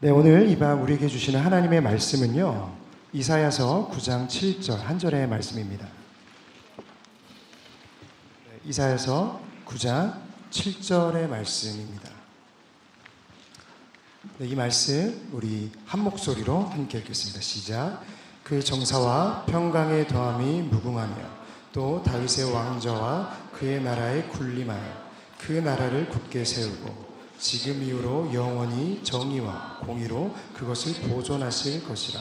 네, 오늘 이 밤 우리에게 주시는 하나님의 말씀은요, 이사야서 9장 7절 한 절의 말씀입니다. 이사야서 9장 7절의 말씀입니다. 네, 이 말씀 우리 한 목소리로 함께 읽겠습니다. 시작. 그 정사와 평강의 더함이 무궁하며 또 다윗의 왕좌와 그의 나라의 군림하여 그 나라를 굳게 세우고 지금 이후로 영원히 정의와 공의로 그것을 보존하실 것이라.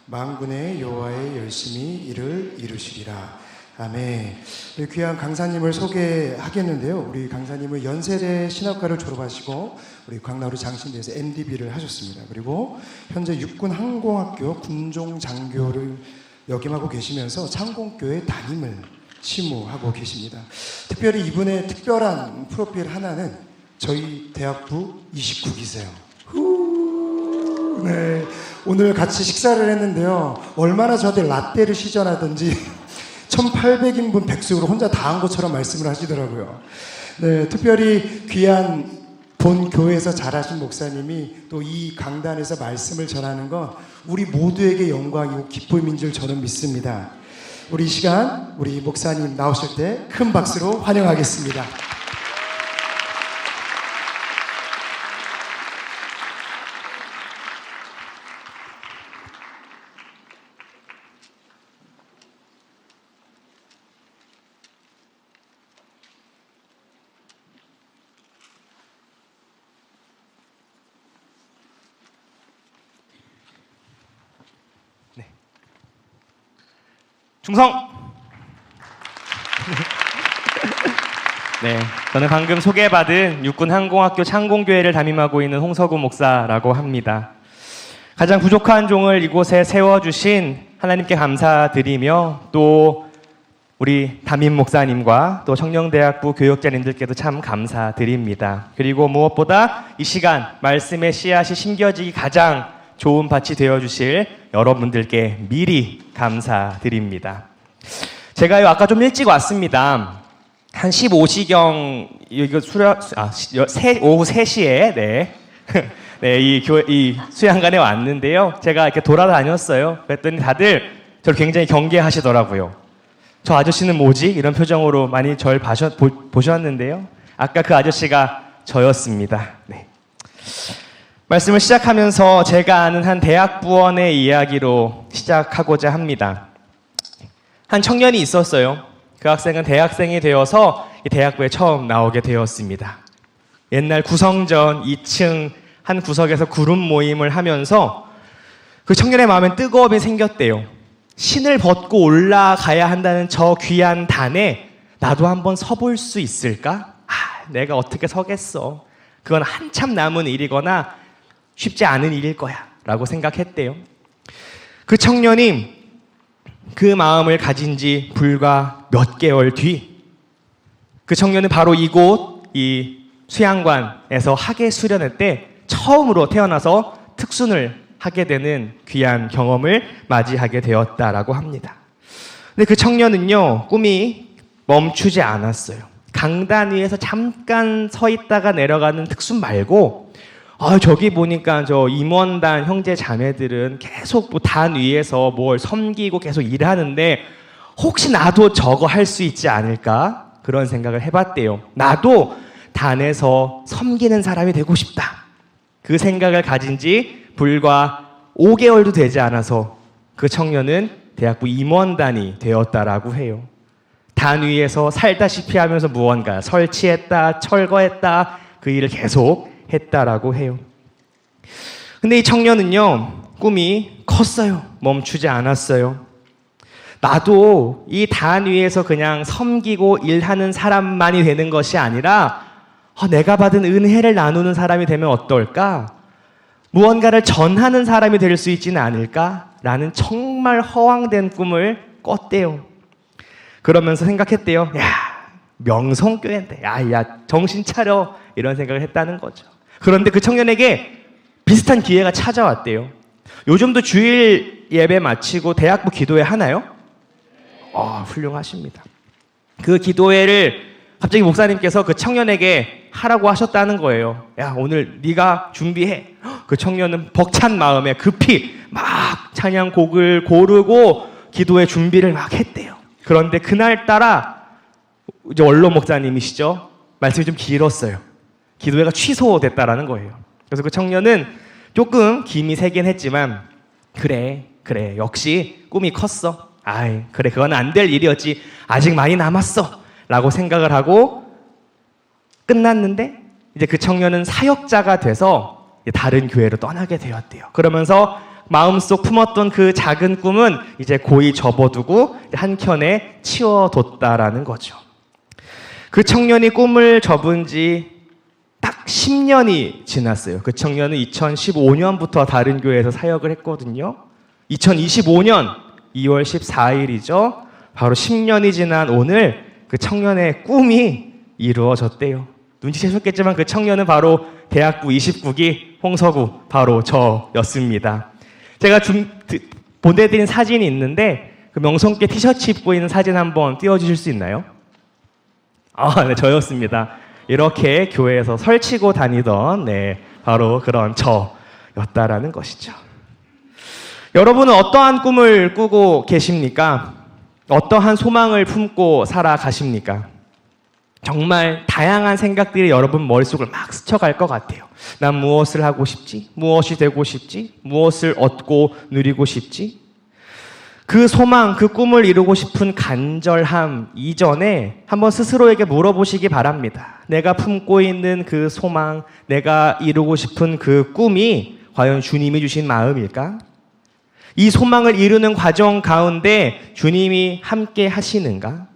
만군의 여호와의 열심히 이를 이루시리라. 아멘. 우리 귀한 강사님을 소개하겠는데요. 우리 강사님은 연세대 신학과를 졸업하시고 우리 광나루 장신대에서 MDB를 하셨습니다. 그리고 현재 육군항공학교 군종장교를 역임하고 계시면서 창공교회 담임을 심우하고 계십니다. 특별히 이분의 특별한 프로필 하나는 저희 대학부 29기세요. 네, 오늘 같이 식사를 했는데요. 얼마나 저한테 라떼를 시전하든지 1800인분 백숙으로 혼자 다 한 것처럼 말씀을 하시더라고요. 네, 특별히 귀한 본 교회에서 자라신 목사님이 또 이 강단에서 말씀을 전하는 건 우리 모두에게 영광이고 기쁨인 줄 저는 믿습니다. 우리 이 시간 우리 목사님 나오실 때 큰 박수로 환영하겠습니다. 충성! 네, 저는 방금 소개받은 육군항공학교 창공교회를 담임하고 있는 홍석우 목사라고 합니다. 가장 부족한 종을 이곳에 세워주신 하나님께 감사드리며 또 우리 담임 목사님과 또 청년대학부 교육자님들께도 참 감사드립니다. 그리고 무엇보다 이 시간 말씀의 씨앗이 심겨지기 가장 좋은 밭이 되어주실 여러분들께 미리 감사드립니다. 제가요 아까 좀 일찍 왔습니다. 한 15시경 이거 오후 3시에 네, 이 수양관에 왔는데요. 제가 이렇게 돌아다녔어요. 그랬더니 다들 저를 굉장히 경계하시더라고요. 저 아저씨는 뭐지? 이런 표정으로 많이 절 보셨는데요. 아까 그 아저씨가 저였습니다. 네. 말씀을 시작하면서 제가 아는 한 대학부원의 이야기로 시작하고자 합니다. 한 청년이 있었어요. 그 학생은 대학생이 되어서 이 대학부에 처음 나오게 되었습니다. 옛날 구성전 2층 한 구석에서 그룹 모임을 하면서 그 청년의 마음엔 뜨거움이 생겼대요. 신을 벗고 올라가야 한다는 저 귀한 단에 나도 한번 서볼 수 있을까? 내가 어떻게 서겠어. 그건 한참 남은 일이거나 쉽지 않은 일일 거야 라고 생각했대요. 그 청년이 그 마음을 가진 지 불과 몇 개월 뒤 그 청년은 바로 이곳 이 수양관에서 학예 수련회 때 처음으로 태어나서 특순을 하게 되는 귀한 경험을 맞이하게 되었다라고 합니다. 근데 그 청년은요 꿈이 멈추지 않았어요. 강단 위에서 잠깐 서 있다가 내려가는 특순 말고 저기 보니까 저 임원단 형제 자매들은 계속 뭐 단 위에서 뭘 섬기고 계속 일하는데 혹시 나도 저거 할 수 있지 않을까? 그런 생각을 해봤대요. 나도 단에서 섬기는 사람이 되고 싶다. 그 생각을 가진 지 불과 5개월도 되지 않아서 그 청년은 대학부 임원단이 되었다라고 해요. 단 위에서 살다시피 하면서 무언가 설치했다, 철거했다, 그 일을 계속 했다라고 해요. 근데 이 청년은요 꿈이 컸어요. 멈추지 않았어요. 나도 이 단 위에서 그냥 섬기고 일하는 사람만이 되는 것이 아니라 내가 받은 은혜를 나누는 사람이 되면 어떨까? 무언가를 전하는 사람이 될 수 있지는 않을까라는 정말 허황된 꿈을 꿨대요. 그러면서 생각했대요. 명성교회인데 야 정신 차려 이런 생각을 했다는 거죠. 그런데 그 청년에게 비슷한 기회가 찾아왔대요. 요즘도 주일 예배 마치고 대학부 기도회 하나요? 훌륭하십니다. 그 기도회를 갑자기 목사님께서 그 청년에게 하라고 하셨다는 거예요. 야, 오늘 네가 준비해. 그 청년은 벅찬 마음에 급히 막 찬양곡을 고르고 기도의 준비를 막 했대요. 그런데 그날따라 이제 원로 목사님이시죠. 말씀이 좀 길었어요. 기도회가 취소됐다라는 거예요. 그래서 그 청년은 조금 김이 새긴 했지만 그래 역시 꿈이 컸어. 아이 그래 그건 안 될 일이었지. 아직 많이 남았어 라고 생각을 하고 끝났는데 이제 그 청년은 사역자가 돼서 다른 교회로 떠나게 되었대요. 그러면서 마음속 품었던 그 작은 꿈은 이제 고이 접어두고 한켠에 치워뒀다라는 거죠. 그 청년이 꿈을 접은 지 딱 10년이 지났어요. 그 청년은 2015년부터 다른 교회에서 사역을 했거든요. 2025년 2월 14일이죠. 바로 10년이 지난 오늘 그 청년의 꿈이 이루어졌대요. 눈치채셨겠지만 그 청년은 바로 대학부 29기 홍서구 바로 저였습니다. 제가 보내드린 사진이 있는데 그 명성께 티셔츠 입고 있는 사진 한번 띄워주실 수 있나요? 네, 저였습니다. 이렇게 교회에서 설치고 다니던 바로 그런 저였다라는 것이죠. 여러분은 어떠한 꿈을 꾸고 계십니까? 어떠한 소망을 품고 살아가십니까? 정말 다양한 생각들이 여러분 머릿속을 막 스쳐갈 것 같아요. 난 무엇을 하고 싶지? 무엇이 되고 싶지? 무엇을 얻고 누리고 싶지? 그 소망, 그 꿈을 이루고 싶은 간절함 이전에 한번 스스로에게 물어보시기 바랍니다. 내가 품고 있는 그 소망, 내가 이루고 싶은 그 꿈이 과연 주님이 주신 마음일까? 이 소망을 이루는 과정 가운데 주님이 함께 하시는가?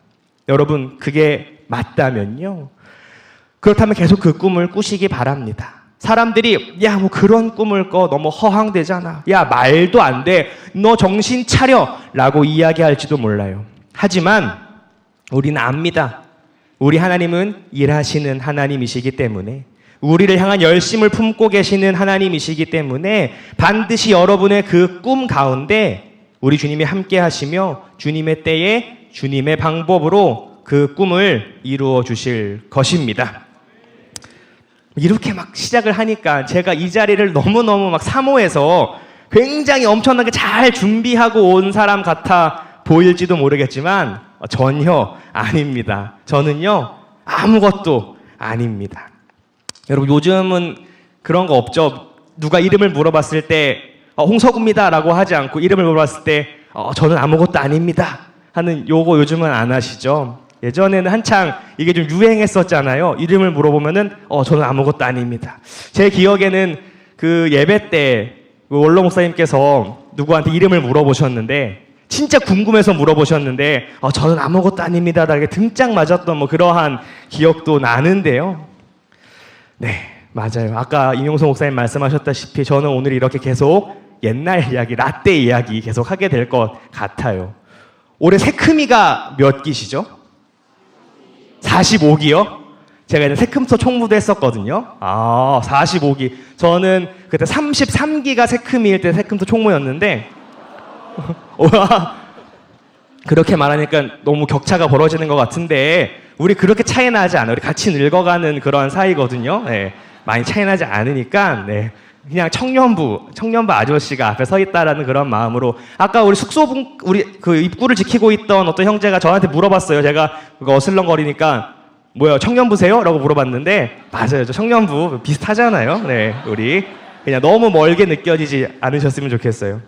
여러분, 그게 맞다면요. 그렇다면 계속 그 꿈을 꾸시기 바랍니다. 사람들이 야, 뭐 그런 꿈을 꿔 너무 허황되잖아. 야, 말도 안 돼. 너 정신 차려 라고 이야기할지도 몰라요. 하지만 우리는 압니다. 우리 하나님은 일하시는 하나님이시기 때문에 우리를 향한 열심을 품고 계시는 하나님이시기 때문에 반드시 여러분의 그 꿈 가운데 우리 주님이 함께 하시며 주님의 때에 주님의 방법으로 그 꿈을 이루어 주실 것입니다. 이렇게 막 시작을 하니까 제가 이 자리를 너무너무 막 사모해서 굉장히 엄청나게 잘 준비하고 온 사람 같아 보일지도 모르겠지만 전혀 아닙니다. 저는요, 아무것도 아닙니다. 여러분, 요즘은 그런 거 없죠? 누가 이름을 물어봤을 때 홍석우입니다 라고 하지 않고 이름을 물어봤을 때 저는 아무것도 아닙니다 하는 요거 요즘은 안 하시죠? 예전에는 한창 이게 좀 유행했었잖아요. 이름을 물어보면은 저는 아무것도 아닙니다. 제 기억에는 그 예배 때 원로 목사님께서 누구한테 이름을 물어보셨는데 진짜 궁금해서 물어보셨는데 저는 아무것도 아닙니다 라게 등짝 맞았던 뭐 그러한 기억도 나는데요. 네, 맞아요. 아까 임용수 목사님 말씀하셨다시피 저는 오늘 이렇게 계속 옛날 이야기, 라떼 이야기 계속 하게 될 것 같아요. 올해 새크미가 몇 기시죠? 45기요? 제가 이제 세금서 총무도 했었거든요. 45기. 저는 그때 33기가 세금일 때 세금서 총무였는데, 그렇게 말하니까 너무 격차가 벌어지는 것 같은데, 우리 그렇게 차이 나지 않아요. 우리 같이 늙어가는 그런 사이거든요. 네, 많이 차이 나지 않으니까, 네. 그냥 청년부 아저씨가 앞에 서 있다라는 그런 마음으로 아까 우리 우리 그 입구를 지키고 있던 어떤 형제가 저한테 물어봤어요. 제가 그거 어슬렁거리니까 뭐요, 청년부세요? 라고 물어봤는데 맞아요. 저 청년부 비슷하잖아요. 네, 우리 그냥 너무 멀게 느껴지지 않으셨으면 좋겠어요.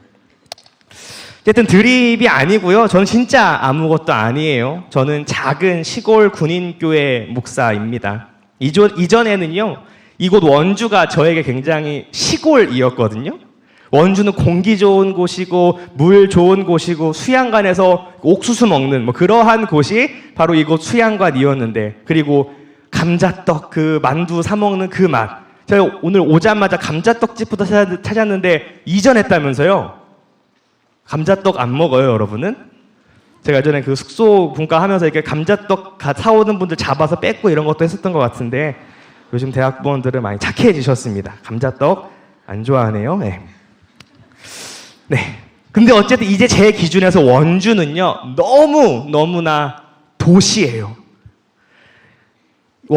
어쨌든 드립이 아니고요. 저는 진짜 아무것도 아니에요. 저는 작은 시골 군인교회 목사입니다. 이전에는요. 이곳 원주가 저에게 굉장히 시골이었거든요. 원주는 공기 좋은 곳이고 물 좋은 곳이고 수양관에서 옥수수 먹는 뭐 그러한 곳이 바로 이곳 수양관이었는데, 그리고 감자떡 그 만두 사 먹는 그 맛. 제가 오늘 오자마자 감자떡집부터 찾았는데 이전했다면서요. 감자떡 안 먹어요, 여러분은? 제가 예전에 그 숙소 분과 하면서 이렇게 감자떡 사오는 분들 잡아서 뺏고 이런 것도 했었던 것 같은데 요즘 대학부원들은 많이 착해지셨습니다. 감자떡 안 좋아하네요. 네. 네. 근데 어쨌든 이제 제 기준에서 원주는요, 너무나 도시예요.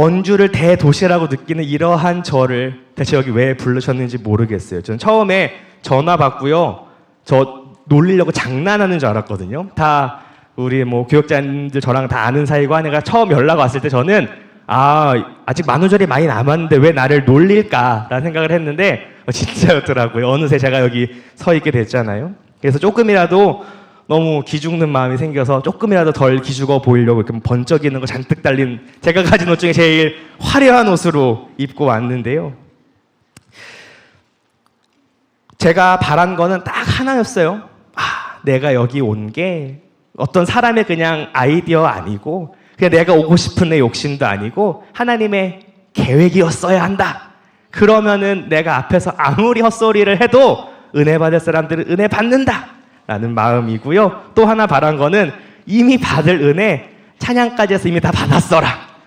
원주를 대도시라고 느끼는 이러한 저를 대체 여기 왜 부르셨는지 모르겠어요. 저는 처음에 전화 받고요. 저 놀리려고 장난하는 줄 알았거든요. 다 우리 뭐 교육자님들 저랑 다 아는 사이고 하니까 처음 연락 왔을 때 저는 아직 만우절이 많이 남았는데 왜 나를 놀릴까라는 생각을 했는데 진짜였더라고요. 어느새 제가 여기 서 있게 됐잖아요. 그래서 조금이라도 너무 기죽는 마음이 생겨서 조금이라도 덜 기죽어 보이려고 이렇게 번쩍이는 거 잔뜩 달린 제가 가진 옷 중에 제일 화려한 옷으로 입고 왔는데요. 제가 바란 거는 딱 하나였어요. 내가 여기 온 게 어떤 사람의 그냥 아이디어 아니고 그냥 내가 오고 싶은 내 욕심도 아니고 하나님의 계획이었어야 한다. 그러면은 내가 앞에서 아무리 헛소리를 해도 은혜 받을 사람들은 은혜 받는다 라는 마음이고요. 또 하나 바란 거는 이미 받을 은혜 찬양까지 해서 이미 다 받았어라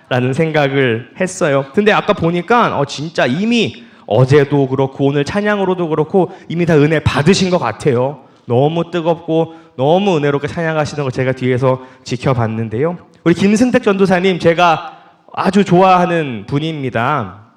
라는 생각을 했어요. 근데 아까 보니까 진짜 이미 어제도 그렇고 오늘 찬양으로도 그렇고 이미 다 은혜 받으신 것 같아요. 너무 뜨겁고 너무 은혜롭게 찬양하시는 걸 제가 뒤에서 지켜봤는데요. 우리 김승택 전도사님 제가 아주 좋아하는 분입니다.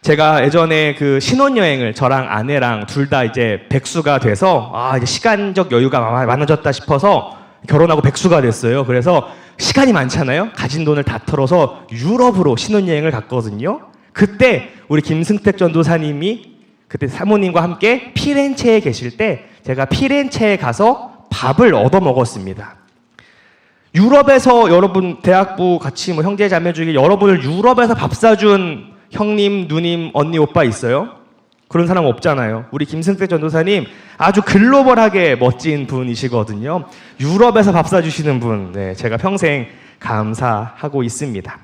제가 예전에 그 신혼여행을 저랑 아내랑 둘 다 이제 백수가 돼서 이제 시간적 여유가 많아졌다 싶어서 결혼하고 백수가 됐어요. 그래서 시간이 많잖아요. 가진 돈을 다 털어서 유럽으로 신혼여행을 갔거든요. 그때 우리 김승택 전도사님이 그때 사모님과 함께 피렌체에 계실 때 제가 피렌체에 가서 밥을 얻어 먹었습니다. 유럽에서 여러분 대학부 같이 뭐 형제 자매 중에 여러분을 유럽에서 밥 사준 형님, 누님, 언니, 오빠 있어요? 그런 사람 없잖아요. 우리 김승택 전도사님 아주 글로벌하게 멋진 분이시거든요. 유럽에서 밥 사주시는 분, 네, 제가 평생 감사하고 있습니다.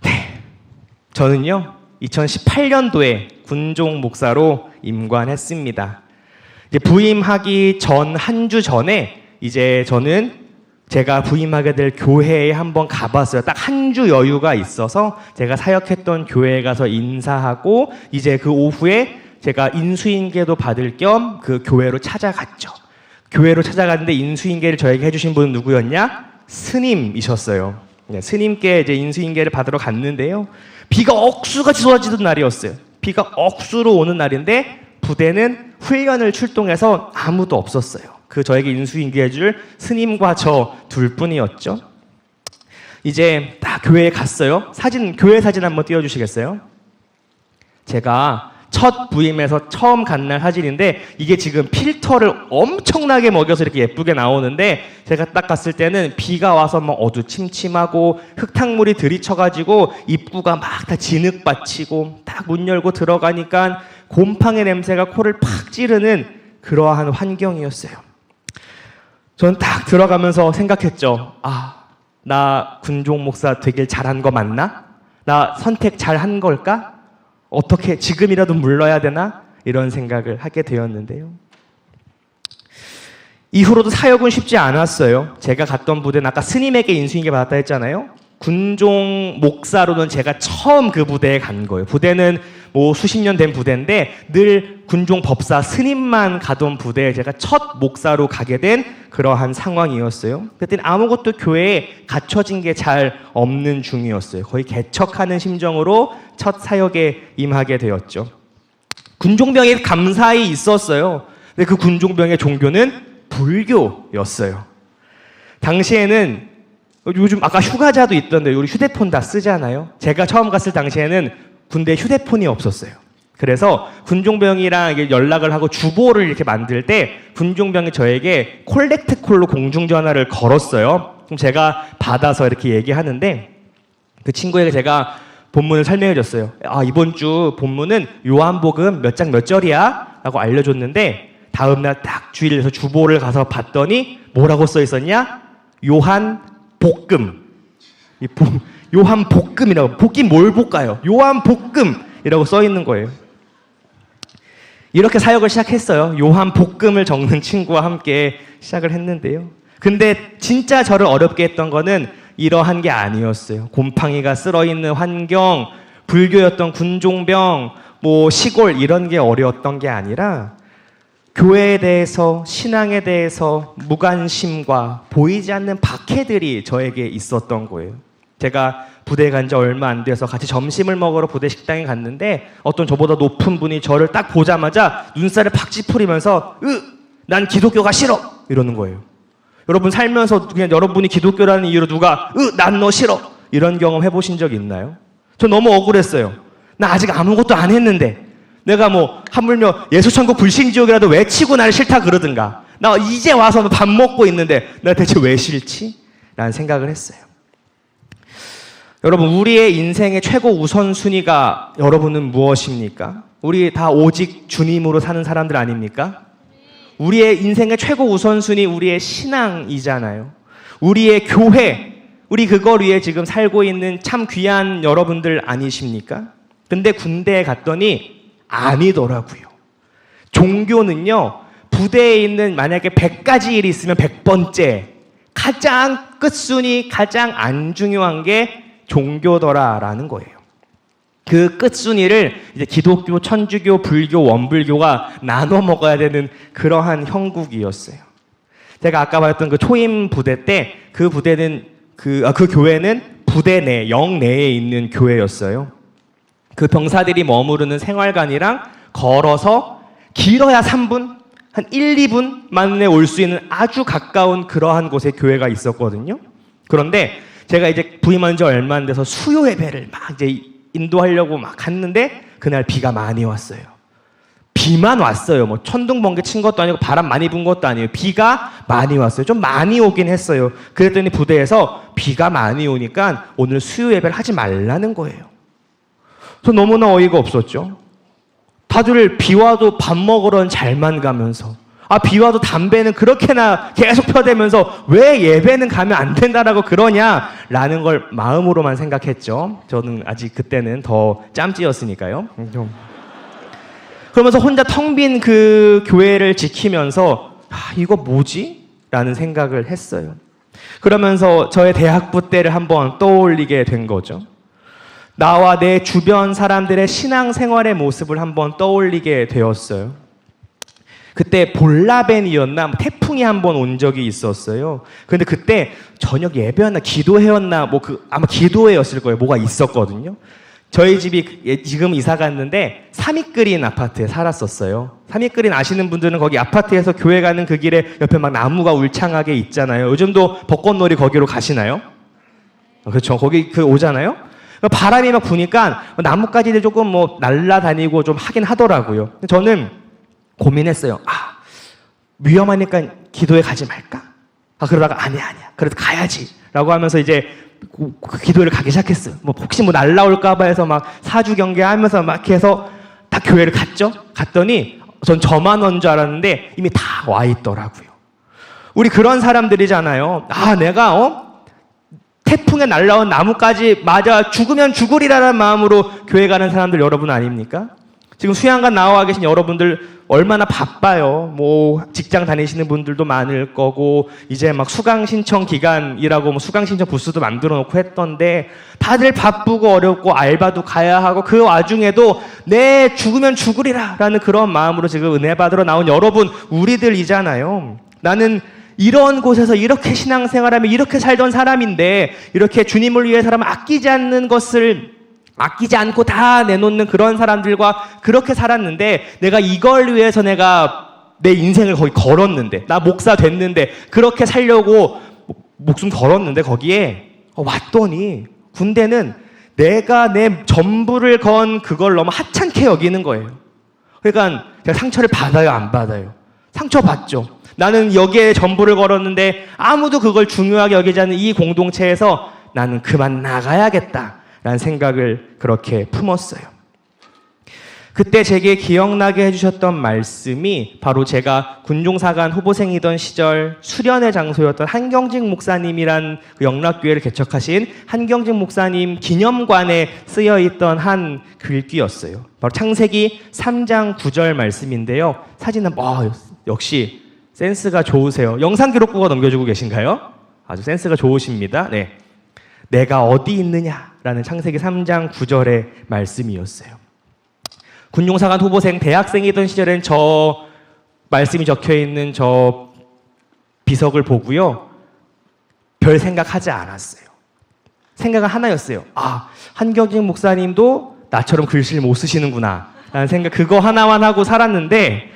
네, 저는요 2018년도에 군종 목사로 임관했습니다. 이제 부임하기 전 한 주 전에 이제 저는 제가 부임하게 될 교회에 한번 가봤어요. 딱 한 주 여유가 있어서 제가 사역했던 교회에 가서 인사하고 이제 그 오후에 제가 인수인계도 받을 겸 그 교회로 찾아갔죠. 교회로 찾아갔는데 인수인계를 저에게 해주신 분은 누구였냐? 스님이셨어요. 네, 스님께 이제 인수인계를 받으러 갔는데요. 비가 억수같이 쏟아지던 날이었어요. 비가 억수로 오는 날인데 부대는 훈련을 출동해서 아무도 없었어요. 그 저에게 인수인계해줄 스님과 저 둘뿐이었죠. 이제 딱 교회에 갔어요. 교회 사진 한번 띄워주시겠어요? 제가 첫 부임에서 처음 간 날 사진인데 이게 지금 필터를 엄청나게 먹여서 이렇게 예쁘게 나오는데 제가 딱 갔을 때는 비가 와서 막 어두침침하고 흙탕물이 들이쳐가지고 입구가 막 다 진흙받치고 딱 문 열고 들어가니까 곰팡이 냄새가 코를 팍 찌르는 그러한 환경이었어요. 저는 딱 들어가면서 생각했죠. 나 군종 목사 되길 잘한 거 맞나? 나 선택 잘한 걸까? 어떻게 지금이라도 물러야 되나? 이런 생각을 하게 되었는데요. 이후로도 사역은 쉽지 않았어요. 제가 갔던 부대는 아까 스님에게 인수인계 받았다 했잖아요. 군종 목사로는 제가 처음 그 부대에 간 거예요. 부대는 뭐 수십 년 된 부대인데 늘 군종 법사 스님만 가던 부대에 제가 첫 목사로 가게 된 그러한 상황이었어요. 그때 아무것도 교회에 갖춰진 게 잘 없는 중이었어요. 거의 개척하는 심정으로 첫 사역에 임하게 되었죠. 군종병이 감사히 있었어요. 근데 그 군종병의 종교는 불교였어요. 당시에는 요즘 아까 휴가자도 있던데 우리 휴대폰 다 쓰잖아요. 제가 처음 갔을 당시에는 군대에 휴대폰이 없었어요. 그래서 군종병이랑 연락을 하고 주보를 이렇게 만들 때 군종병이 저에게 콜렉트콜로 공중전화를 걸었어요. 그럼 제가 받아서 이렇게 얘기하는데 그 친구에게 제가 본문을 설명해 줬어요. 이번 주 본문은 요한복음 몇 장 몇 절이야? 라고 알려줬는데 다음날 딱 주일에서 주보를 가서 봤더니 뭐라고 써 있었냐? 요한 볶음. 요한 볶음이라고. 볶긴 뭘 볶아요? 요한 볶음이라고 써 있는 거예요. 이렇게 사역을 시작했어요. 요한 볶음을 적는 친구와 함께 시작을 했는데요. 근데 진짜 저를 어렵게 했던 거는 이러한 게 아니었어요. 곰팡이가 쓸어있는 환경, 불교였던 군종병, 뭐 시골 이런 게 어려웠던 게 아니라 교회에 대해서, 신앙에 대해서 무관심과 보이지 않는 박해들이 저에게 있었던 거예요. 제가 부대에 간 지 얼마 안 돼서 같이 점심을 먹으러 부대 식당에 갔는데 어떤 저보다 높은 분이 저를 딱 보자마자 눈살을 팍 찌푸리면서 난 기독교가 싫어! 이러는 거예요. 여러분 살면서 그냥 여러분이 기독교라는 이유로 누가 난 너 싫어! 이런 경험 해보신 적 있나요? 저 너무 억울했어요. 나 아직 아무것도 안 했는데 내가 뭐 하물며 예수천국 불신지옥이라도 외치고 나를 싫다 그러든가 나 이제 와서 밥 먹고 있는데 나 대체 왜 싫지? 라는 생각을 했어요. 여러분 우리의 인생의 최고 우선순위가 여러분은 무엇입니까? 우리 다 오직 주님으로 사는 사람들 아닙니까? 우리의 인생의 최고 우선순위 우리의 신앙이잖아요. 우리의 교회, 우리 그걸 위해 지금 살고 있는 참 귀한 여러분들 아니십니까? 근데 군대에 갔더니 아니더라고요. 종교는요, 부대에 있는 만약에 100가지 일이 있으면 100번째, 가장 끝순위, 가장 안 중요한 게 종교더라라는 거예요. 그 끝순위를 이제 기독교, 천주교, 불교, 원불교가 나눠 먹어야 되는 그러한 형국이었어요. 제가 아까 말했던 그 초임 부대 때 그 부대는 그 교회는 부대 내, 영 내에 있는 교회였어요. 그 병사들이 머무르는 생활관이랑 걸어서 길어야 3분, 한 1, 2분 만에 올 수 있는 아주 가까운 그러한 곳에 교회가 있었거든요. 그런데 제가 이제 부임한 지 얼마 안 돼서 수요 예배를 막 이제 인도하려고 막 갔는데 그날 비가 많이 왔어요. 비만 왔어요. 뭐 천둥 번개 친 것도 아니고 바람 많이 분 것도 아니에요. 비가 많이 왔어요. 좀 많이 오긴 했어요. 그랬더니 부대에서 비가 많이 오니까 오늘 수요 예배를 하지 말라는 거예요. 저 너무나 어이가 없었죠. 다들 비 와도 밥 먹으러는 잘만 가면서 비 와도 담배는 그렇게나 계속 펴대면서 왜 예배는 가면 안 된다라고 그러냐라는 걸 마음으로만 생각했죠. 저는 아직 그때는 더 짬찌였으니까요. 그러면서 혼자 텅 빈 그 교회를 지키면서 이거 뭐지? 라는 생각을 했어요. 그러면서 저의 대학부 때를 한번 떠올리게 된 거죠. 나와 내 주변 사람들의 신앙생활의 모습을 한번 떠올리게 되었어요. 그때 볼라벤이었나 태풍이 한번 온 적이 있었어요. 그런데 그때 저녁 예배였나 기도회였나 아마 기도회였을 거예요. 뭐가 있었거든요. 저희 집이 지금 이사 갔는데 삼익그린 아파트에 살았었어요. 삼익그린 아시는 분들은 거기 아파트에서 교회 가는 그 길에 옆에 막 나무가 울창하게 있잖아요. 요즘도 벚꽃놀이 거기로 가시나요? 그렇죠. 거기 오잖아요. 바람이 막 부니까 나뭇가지들 조금 뭐 날라다니고 좀 하긴 하더라고요. 저는 고민했어요. 위험하니까 기도회 가지 말까? 그러다가 아니야. 그래도 가야지. 라고 하면서 이제 그 기도회를 가기 시작했어요. 혹시 날라올까봐 해서 막 사주 경계하면서 막 해서 딱 교회를 갔죠. 갔더니 전 저만 온 줄 알았는데 이미 다 와 있더라고요. 우리 그런 사람들이잖아요. 내가 태풍에 날라온 나무까지 맞아 죽으면 죽으리라는 마음으로 교회 가는 사람들 여러분 아닙니까? 지금 수양관 나와 계신 여러분들 얼마나 바빠요. 직장 다니시는 분들도 많을 거고 이제 막 수강 신청 기간이라고 수강 신청 부스도 만들어 놓고 했던데 다들 바쁘고 어렵고 알바도 가야 하고 그 와중에도 내 죽으면 죽으리라라는 그런 마음으로 지금 은혜 받으러 나온 여러분 우리들이잖아요. 나는 이런 곳에서 이렇게 신앙생활하며 이렇게 살던 사람인데 이렇게 주님을 위해 사람을 아끼지 않고 다 내놓는 그런 사람들과 그렇게 살았는데 내가 이걸 위해서 내가 내 인생을 거기 걸었는데 나 목사 됐는데 그렇게 살려고 목숨 걸었는데 거기에 왔더니 군대는 내가 내 전부를 건 그걸 너무 하찮게 여기는 거예요. 그러니까 제가 상처를 받아요 안 받아요? 상처 받죠. 나는 여기에 전부를 걸었는데 아무도 그걸 중요하게 여기지 않는 이 공동체에서 나는 그만 나가야겠다 라는 생각을 그렇게 품었어요. 그때 제게 기억나게 해주셨던 말씀이 바로 제가 군종사관 후보생이던 시절 수련의 장소였던 한경직 목사님이란 그 영락교회를 개척하신 한경직 목사님 기념관에 쓰여있던 한 글귀였어요. 바로 창세기 3장 9절 말씀인데요. 사진은 역시 센스가 좋으세요. 영상 기록부가 넘겨주고 계신가요? 아주 센스가 좋으십니다. 네. 내가 어디 있느냐라는 창세기 3장 9절의 말씀이었어요. 군용사관 후보생 대학생이던 시절엔 저 말씀이 적혀있는 저 비석을 보고요. 별 생각하지 않았어요. 생각은 하나였어요. 아, 한경직 목사님도 나처럼 글씨를 못 쓰시는구나 라는 생각, 그거 하나만 하고 살았는데,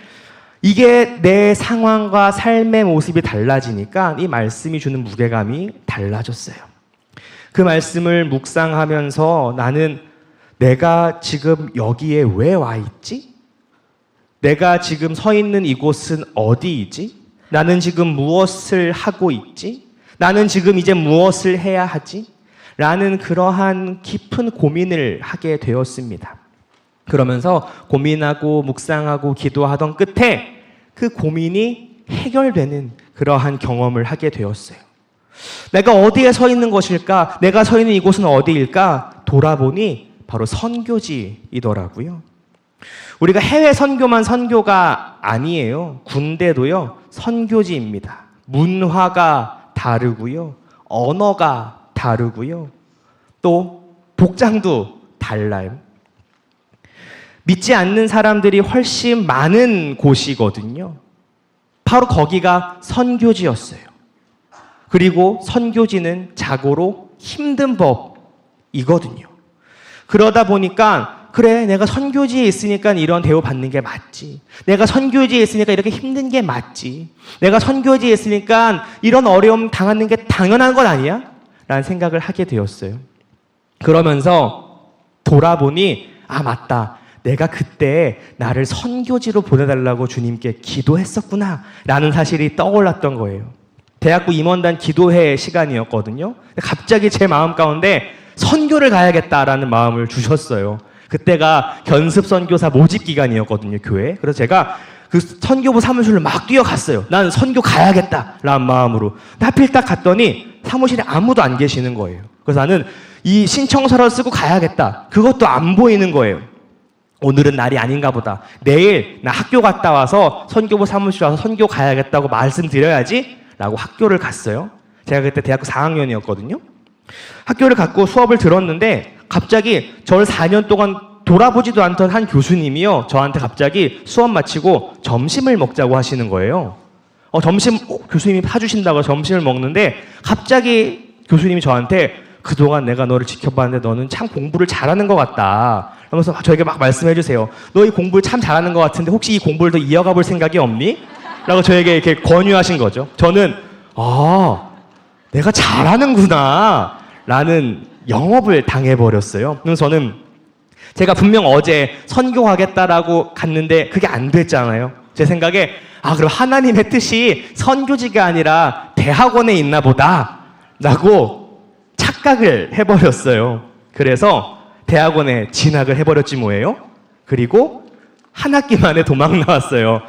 이게 내 상황과 삶의 모습이 달라지니까 이 말씀이 주는 무게감이 달라졌어요. 그 말씀을 묵상하면서 나는 내가 지금 여기에 왜 와 있지? 내가 지금 서 있는 이곳은 어디이지? 나는 지금 무엇을 하고 있지? 나는 지금 이제 무엇을 해야 하지? 라는 그러한 깊은 고민을 하게 되었습니다. 그러면서 고민하고 묵상하고 기도하던 끝에 그 고민이 해결되는 그러한 경험을 하게 되었어요. 내가 어디에 서 있는 것일까? 내가 서 있는 이곳은 어디일까? 돌아보니 바로 선교지이더라고요. 우리가 해외 선교만 선교가 아니에요. 군대도요, 선교지입니다. 문화가 다르고요, 언어가 다르고요, 또 복장도 달라요. 믿지 않는 사람들이 훨씬 많은 곳이거든요. 바로 거기가 선교지였어요. 그리고 선교지는 자고로 힘든 법이거든요. 그러다 보니까 그래, 내가 선교지에 있으니까 이런 대우 받는 게 맞지. 내가 선교지에 있으니까 이렇게 힘든 게 맞지. 내가 선교지에 있으니까 이런 어려움 당하는 게 당연한 건 아니야? 라는 생각을 하게 되었어요. 그러면서 돌아보니, 아, 맞다. 내가 그때 나를 선교지로 보내달라고 주님께 기도했었구나 라는 사실이 떠올랐던 거예요. 대학부 임원단 기도회 시간이었거든요. 갑자기 제 마음 가운데 선교를 가야겠다라는 마음을 주셨어요. 그때가 견습 선교사 모집 기간이었거든요, 교회. 그래서 제가 그 선교부 사무실로 막 뛰어갔어요. 나는 선교 가야겠다라는 마음으로. 하필 딱 갔더니 사무실에 아무도 안 계시는 거예요. 그래서 나는 이 신청서를 쓰고 가야겠다. 그것도 안 보이는 거예요. 오늘은 날이 아닌가 보다. 내일 나 학교 갔다 와서 선교부 사무실 와서 선교 가야겠다고 말씀드려야지 라고 학교를 갔어요. 제가 그때 대학교 4학년이었거든요. 학교를 갔고 수업을 들었는데 갑자기 저를 4년 동안 돌아보지도 않던 한 교수님이요, 저한테 갑자기 수업 마치고 점심을 먹자고 하시는 거예요. 교수님이 사주신다고 점심을 먹는데 갑자기 교수님이 저한테 그동안 내가 너를 지켜봤는데 너는 참 공부를 잘하는 것 같다. 그러면서 저에게 막 말씀해 주세요. 너 이 공부를 참 잘하는 것 같은데 혹시 이 공부를 더 이어가 볼 생각이 없니? 라고 저에게 이렇게 권유하신 거죠. 저는 내가 잘하는구나 라는 영업을 당해버렸어요. 그래서 저는 제가 분명 어제 선교하겠다라고 갔는데 그게 안 됐잖아요. 제 생각에 그럼 하나님의 뜻이 선교지가 아니라 대학원에 있나 보다 라고 착각을 해버렸어요. 그래서 대학원에 진학을 해버렸지 뭐예요. 그리고 한 학기 만에 도망 나왔어요.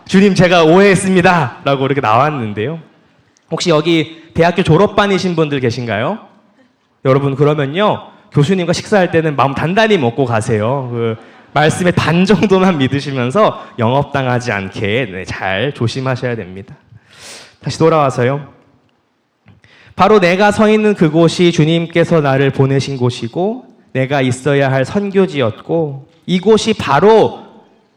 주님 제가 오해했습니다 라고 이렇게 나왔는데요. 혹시 여기 대학교 졸업반이신 분들 계신가요? 여러분, 그러면요, 교수님과 식사할 때는 마음 단단히 먹고 가세요. 그 말씀의 반 정도만 믿으시면서 영업당하지 않게 잘 조심하셔야 됩니다. 다시 돌아와서요. 바로 내가 서 있는 그곳이 주님께서 나를 보내신 곳이고 내가 있어야 할 선교지였고 이곳이 바로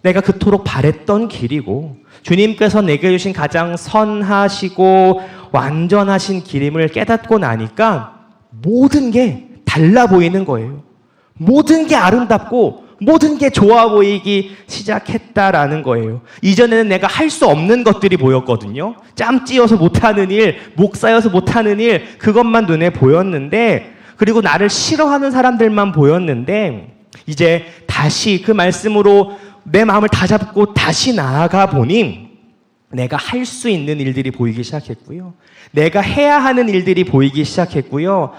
내가 그토록 바랬던 길이고 주님께서 내게 주신 가장 선하시고 완전하신 길임을 깨닫고 나니까 모든 게 달라 보이는 거예요. 모든 게 아름답고 모든 게 좋아 보이기 시작했다라는 거예요. 이전에는 내가 할 수 없는 것들이 보였거든요. 짬찌여서 못하는 일, 목 쌓여서 못하는 일, 그것만 눈에 보였는데, 그리고 나를 싫어하는 사람들만 보였는데, 이제 다시 그 말씀으로 내 마음을 다잡고 다시 나아가 보니 내가 할 수 있는 일들이 보이기 시작했고요. 내가 해야 하는 일들이 보이기 시작했고요.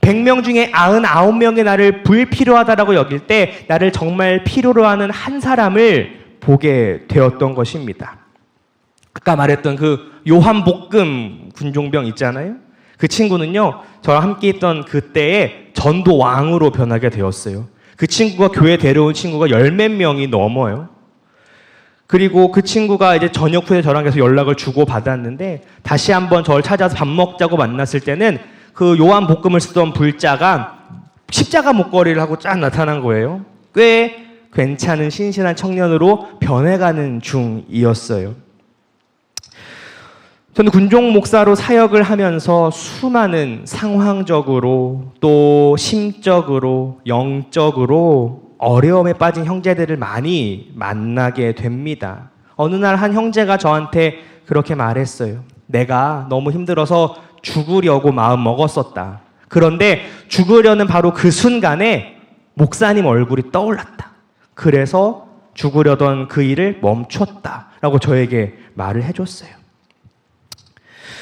100명 중에 99명의 나를 불필요하다라고 여길 때 나를 정말 필요로 하는 한 사람을 보게 되었던 것입니다. 아까 말했던 그 요한복금 군종병 있잖아요. 그 친구는요, 저랑 함께 있던 그때의 전도왕으로 변하게 되었어요. 그 친구가 교회 데려온 친구가 10몇 명이 넘어요. 그리고 그 친구가 이제 저녁 후에 저랑 계속 연락을 주고 받았는데 다시 한번 저를 찾아서 밥 먹자고 만났을 때는 그 요한복음을 쓰던 불자가 십자가 목걸이를 하고 쫙 나타난 거예요. 꽤 괜찮은 신실한 청년으로 변해가는 중이었어요. 저는 군종 목사로 사역을 하면서 수많은 상황적으로 또 심적으로 영적으로 어려움에 빠진 형제들을 많이 만나게 됩니다. 어느 날 한 형제가 저한테 그렇게 말했어요. 내가 너무 힘들어서 죽으려고 마음 먹었었다. 그런데 죽으려는 바로 그 순간에 목사님 얼굴이 떠올랐다. 그래서 죽으려던 그 일을 멈췄다. 라고 저에게 말을 해줬어요.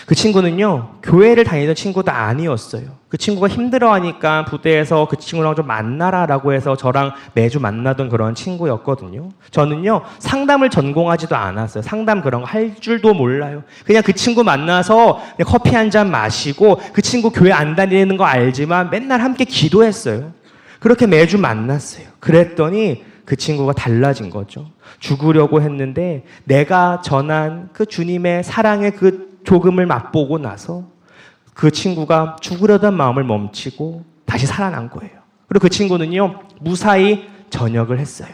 그 친구는요, 교회를 다니던 친구도 아니었어요. 그 친구가 힘들어하니까 부대에서 그 친구랑 좀 만나라라고 해서 저랑 매주 만나던 그런 친구였거든요. 저는요, 상담을 전공하지도 않았어요. 상담 그런 거 할 줄도 몰라요. 그냥 그 친구 만나서 그냥 커피 한 잔 마시고 그 친구 교회 안 다니는 거 알지만 맨날 함께 기도했어요. 그렇게 매주 만났어요. 그랬더니 그 친구가 달라진 거죠. 죽으려고 했는데 내가 전한 그 주님의 사랑의 그 조금을 맛보고 나서 그 친구가 죽으려던 마음을 멈추고 다시 살아난 거예요. 그리고 그 친구는요, 무사히 전역을 했어요.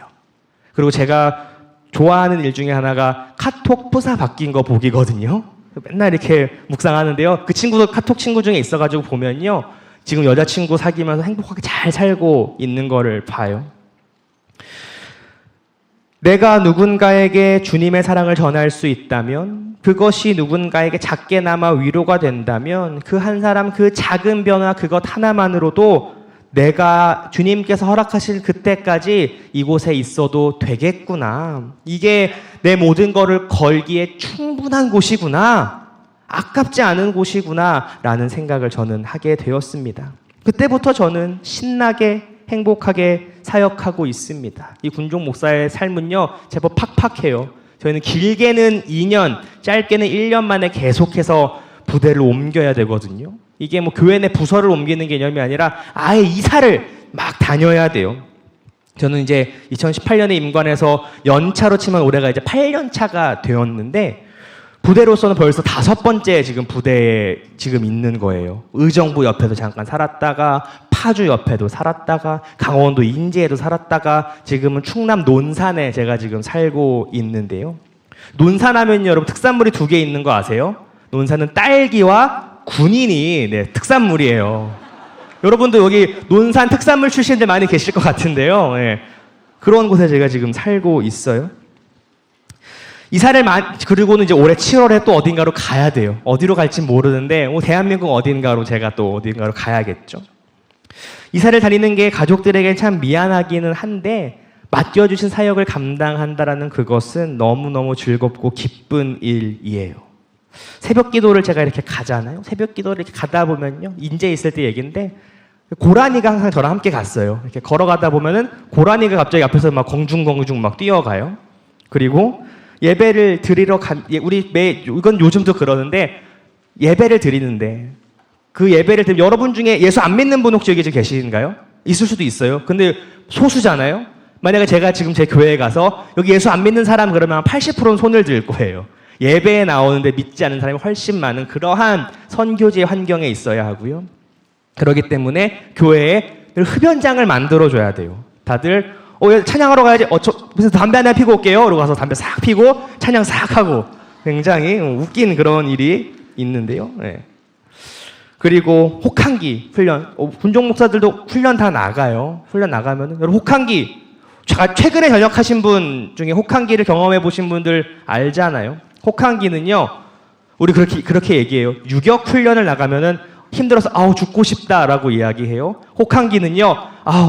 그리고 제가 좋아하는 일 중에 하나가 카톡 프사 바뀐 거 보기거든요. 맨날 이렇게 묵상하는데요. 그 친구도 카톡 친구 중에 있어가지고 보면요, 지금 여자친구 사귀면서 행복하게 잘 살고 있는 거를 봐요. 내가 누군가에게 주님의 사랑을 전할 수 있다면, 그것이 누군가에게 작게나마 위로가 된다면 그 한 사람 그 작은 변화 그것 하나만으로도 내가 주님께서 허락하실 그때까지 이곳에 있어도 되겠구나. 이게 내 모든 거를 걸기에 충분한 곳이구나. 아깝지 않은 곳이구나. 라는 생각을 저는 하게 되었습니다. 그때부터 저는 신나게 행복하게 사역하고 있습니다. 이 군종 목사의 삶은요, 제법 팍팍해요. 저희는 길게는 2년, 짧게는 1년 만에 계속해서 부대를 옮겨야 되거든요. 이게 뭐 교회 내 부서를 옮기는 개념이 아니라 아예 이사를 막 다녀야 돼요. 저는 이제 2018년에 임관해서 연차로 치면 올해가 이제 8년 차가 되었는데, 부대로서는 벌써 5번째 지금 부대에 지금 있는 거예요. 의정부 옆에도 잠깐 살았다가, 파주 옆에도 살았다가, 강원도 인제에도 살았다가, 지금은 충남 논산에 제가 지금 살고 있는데요. 논산 하면 여러분 특산물이 2개 있는 거 아세요? 논산은 딸기와 군인이 특산물이에요. 여러분도 여기 논산 특산물 출신들 많이 계실 것 같은데요. 네. 그런 곳에 제가 지금 살고 있어요. 이사를 그리고는 이제 올해 7월에 또 어딘가로 가야 돼요. 어디로 갈지 모르는데 대한민국 어딘가로 제가 또 어딘가로 가야겠죠. 이사를 다니는 게 가족들에게 참 미안하기는 한데 맡겨주신 사역을 감당한다라는 그것은 너무너무 즐겁고 기쁜 일이에요. 새벽 기도를 제가 이렇게 가잖아요. 새벽 기도를 이렇게 가다 보면요, 인제 있을 때 얘기인데 고라니가 항상 저랑 함께 갔어요. 이렇게 걸어가다 보면은 고라니가 갑자기 앞에서 막 공중공중 막 뛰어가요. 그리고 예배를 드리러 이건 요즘도 그러는데, 예배를 드리는데 그 예배를 드리면 여러분 중에 예수 안 믿는 분 혹시 여기 계신가요? 있을 수도 있어요. 근데 소수잖아요. 만약에 제가 지금 제 교회에 가서 여기 예수 안 믿는 사람 그러면 80%는 손을 들 거예요. 예배에 나오는데 믿지 않는 사람이 훨씬 많은 그러한 선교지의 환경에 있어야 하고요. 그렇기 때문에 교회에 늘 흡연장을 만들어줘야 돼요. 다들 찬양하러 가야지. 무슨 담배 하나 피고 올게요. 그러고 가서 담배 싹 피고 찬양 싹 하고, 굉장히 웃긴 그런 일이 있는데요. 네. 그리고 혹한기 훈련. 군종 목사들도 훈련 다 나가요. 훈련 나가면은 여러분 혹한기, 최근에 전역하신 분 중에 혹한기를 경험해 보신 분들 알잖아요. 혹한기는요, 우리 그렇게 얘기해요. 유격 훈련을 나가면은 힘들어서 죽고 싶다라고 이야기해요. 혹한기는요,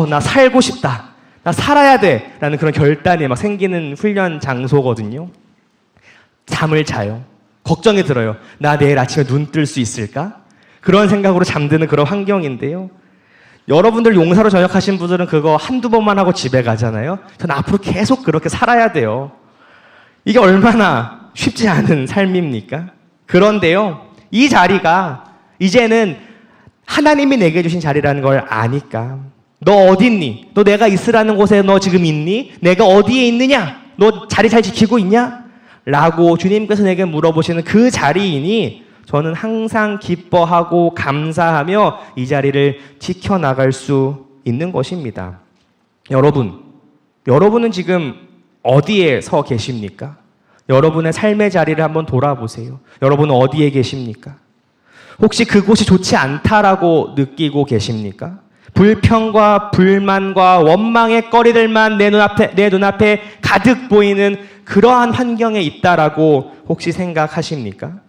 나 살고 싶다. 나 살아야 돼! 라는 그런 결단이 막 생기는 훈련 장소거든요. 잠을 자요. 걱정이 들어요. 나 내일 아침에 눈 뜰 수 있을까? 그런 생각으로 잠드는 그런 환경인데요. 여러분들 용사로 전역하신 분들은 그거 한두 번만 하고 집에 가잖아요. 저는 앞으로 계속 그렇게 살아야 돼요. 이게 얼마나 쉽지 않은 삶입니까? 그런데요, 이 자리가 이제는 하나님이 내게 주신 자리라는 걸 아니까, 너 어디 있니? 너 내가 있으라는 곳에 너 지금 있니? 내가 어디에 있느냐? 너 자리 잘 지키고 있냐? 라고 주님께서 내게 물어보시는 그 자리이니 저는 항상 기뻐하고 감사하며 이 자리를 지켜나갈 수 있는 것입니다. 여러분은 지금 어디에 서 계십니까? 여러분의 삶의 자리를 한번 돌아보세요. 여러분은 어디에 계십니까? 혹시 그곳이 좋지 않다라고 느끼고 계십니까? 불평과 불만과 원망의 거리들만 내 눈앞에 가득 보이는 그러한 환경에 있다라고 혹시 생각하십니까?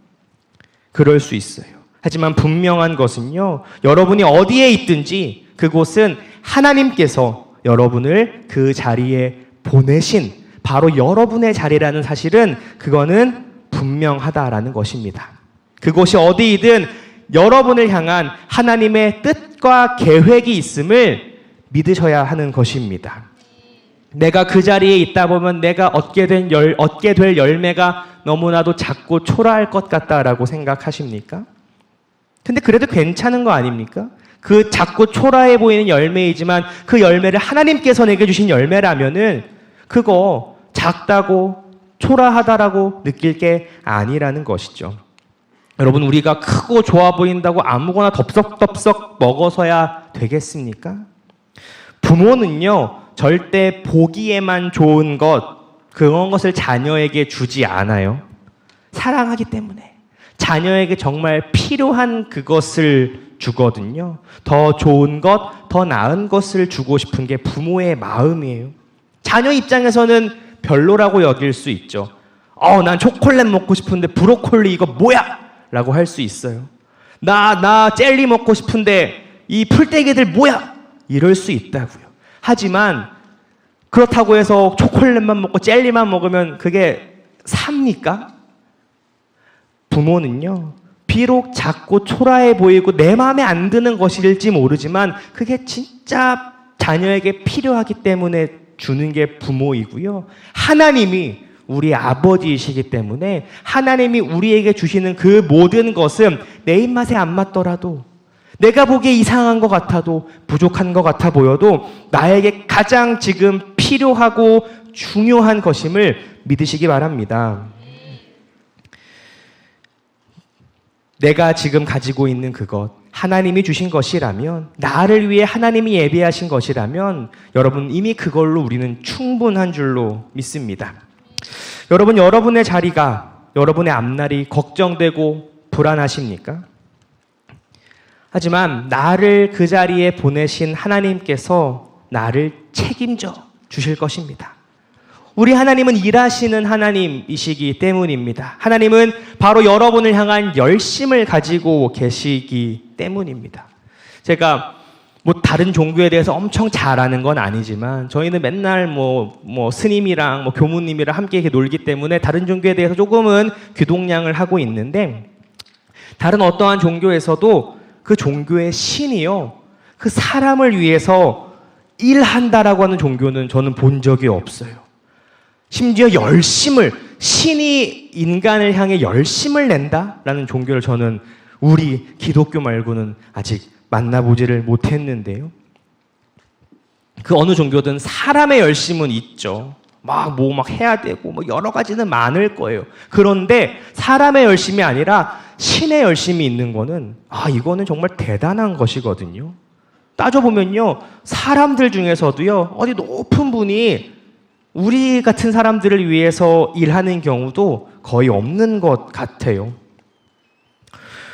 그럴 수 있어요. 하지만 분명한 것은요, 여러분이 어디에 있든지 그곳은 하나님께서 여러분을 그 자리에 보내신 바로 여러분의 자리라는 사실은 그거는 분명하다라는 것입니다. 그곳이 어디이든 여러분을 향한 하나님의 뜻과 계획이 있음을 믿으셔야 하는 것입니다. 내가 그 자리에 있다 보면 내가 얻게 될 열매가 너무나도 작고 초라할 것 같다라고 생각하십니까? 근데 그래도 괜찮은 거 아닙니까? 그 작고 초라해 보이는 열매이지만 그 열매를 하나님께서 내게 주신 열매라면은 그거 작다고 초라하다라고 느낄 게 아니라는 것이죠. 여러분, 우리가 크고 좋아 보인다고 아무거나 덥석덥석 먹어서야 되겠습니까? 부모는요, 절대 보기에만 좋은 그런 것을 자녀에게 주지 않아요. 사랑하기 때문에. 자녀에게 정말 필요한 그것을 주거든요. 더 좋은 것, 더 나은 것을 주고 싶은 게 부모의 마음이에요. 자녀 입장에서는 별로라고 여길 수 있죠. 난 초콜릿 먹고 싶은데 브로콜리 이거 뭐야? 라고 할 수 있어요. 나 젤리 먹고 싶은데 이 풀떼기들 뭐야? 이럴 수 있다고요. 하지만 그렇다고 해서 초콜릿만 먹고 젤리만 먹으면 그게 삽니까? 부모는요, 비록 작고 초라해 보이고 내 마음에 안 드는 것일지 모르지만 그게 진짜 자녀에게 필요하기 때문에 주는 게 부모이고요. 하나님이 우리 아버지이시기 때문에 하나님이 우리에게 주시는 그 모든 것은 내 입맛에 안 맞더라도, 내가 보기에 이상한 것 같아도, 부족한 것 같아 보여도 나에게 가장 지금 필요하고 중요한 것임을 믿으시기 바랍니다. 내가 지금 가지고 있는 그것, 하나님이 주신 것이라면, 나를 위해 하나님이 예비하신 것이라면 여러분, 이미 그걸로 우리는 충분한 줄로 믿습니다. 여러분, 여러분의 자리가, 여러분의 앞날이 걱정되고 불안하십니까? 하지만 나를 그 자리에 보내신 하나님께서 나를 책임져 주실 것입니다. 우리 하나님은 일하시는 하나님이시기 때문입니다. 하나님은 바로 여러분을 향한 열심을 가지고 계시기 때문입니다. 제가 다른 종교에 대해서 엄청 잘 아는 건 아니지만 저희는 맨날 스님이랑 교무님이랑 함께 이렇게 놀기 때문에 다른 종교에 대해서 조금은 귀동냥을 하고 있는데, 다른 어떠한 종교에서도 그 종교의 신이요, 그 사람을 위해서 일한다라고 하는 종교는 저는 본 적이 없어요. 심지어 신이 인간을 향해 열심을 낸다라는 종교를 저는 우리 기독교 말고는 아직 만나보지를 못했는데요. 그 어느 종교든 사람의 열심은 있죠. 막 해야 되고 여러 가지는 많을 거예요. 그런데 사람의 열심이 아니라 신의 열심이 있는 거는 이거는 정말 대단한 것이거든요. 따져보면요, 사람들 중에서도요, 어디 높은 분이 우리 같은 사람들을 위해서 일하는 경우도 거의 없는 것 같아요.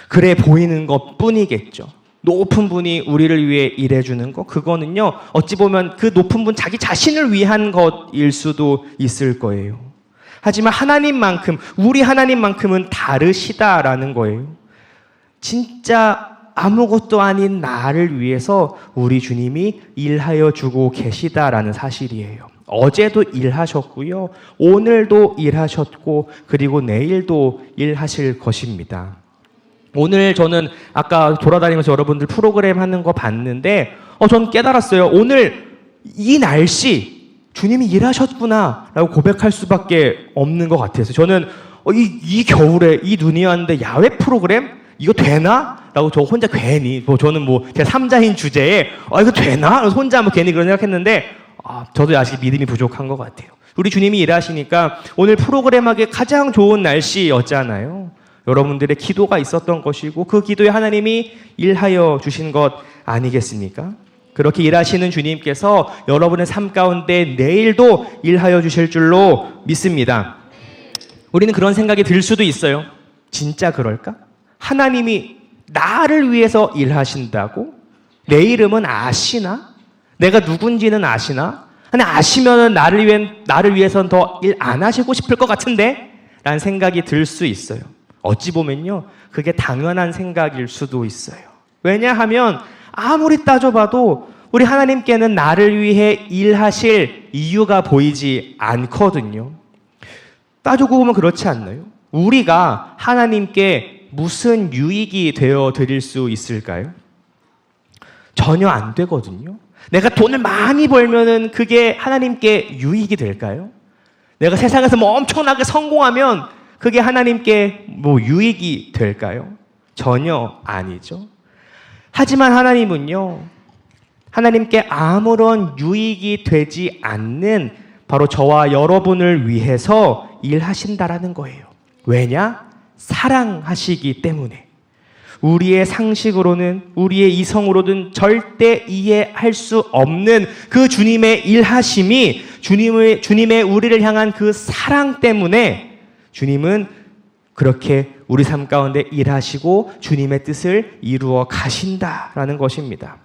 그래 보이는 것 뿐이겠죠. 높은 분이 우리를 위해 일해주는 것, 그거는요, 어찌 보면 그 높은 분 자기 자신을 위한 것일 수도 있을 거예요. 하지만 우리 하나님만큼은 다르시다라는 거예요. 진짜 아무것도 아닌 나를 위해서 우리 주님이 일하여 주고 계시다라는 사실이에요. 어제도 일하셨고요, 오늘도 일하셨고, 그리고 내일도 일하실 것입니다. 오늘 저는 아까 돌아다니면서 여러분들 프로그램 하는 거 봤는데 전 깨달았어요. 오늘 이 날씨 주님이 일하셨구나 라고 고백할 수밖에 없는 것 같아서, 저는 이 겨울에 이 눈이 왔는데 야외 프로그램? 이거 되나? 라고 저 혼자 괜히 저는 제 3자인 주제에 이거 되나? 혼자 괜히 그런 생각했는데 저도 아직 믿음이 부족한 것 같아요. 우리 주님이 일하시니까 오늘 프로그램 하기 가장 좋은 날씨였잖아요. 여러분들의 기도가 있었던 것이고 그 기도에 하나님이 일하여 주신 것 아니겠습니까? 그렇게 일하시는 주님께서 여러분의 삶 가운데 내일도 일하여 주실 줄로 믿습니다. 우리는 그런 생각이 들 수도 있어요. 진짜 그럴까? 하나님이 나를 위해서 일하신다고? 내 이름은 아시나? 내가 누군지는 아시나? 아니, 아시면은 나를 위해서는 더 일 안 하시고 싶을 것 같은데? 라는 생각이 들 수 있어요. 어찌 보면요, 그게 당연한 생각일 수도 있어요. 왜냐하면 아무리 따져봐도 우리 하나님께는 나를 위해 일하실 이유가 보이지 않거든요. 따지고 보면 그렇지 않나요? 우리가 하나님께 무슨 유익이 되어 드릴 수 있을까요? 전혀 안 되거든요. 내가 돈을 많이 벌면은 그게 하나님께 유익이 될까요? 내가 세상에서 뭐 엄청나게 성공하면 그게 하나님께 뭐 유익이 될까요? 전혀 아니죠. 하지만 하나님은요, 하나님께 아무런 유익이 되지 않는 바로 저와 여러분을 위해서 일하신다라는 거예요. 왜냐? 사랑하시기 때문에. 우리의 상식으로는, 우리의 이성으로는 절대 이해할 수 없는 그 주님의 일하심이 주님의 우리를 향한 그 사랑 때문에 주님은 그렇게 우리 삶 가운데 일하시고 주님의 뜻을 이루어 가신다라는 것입니다.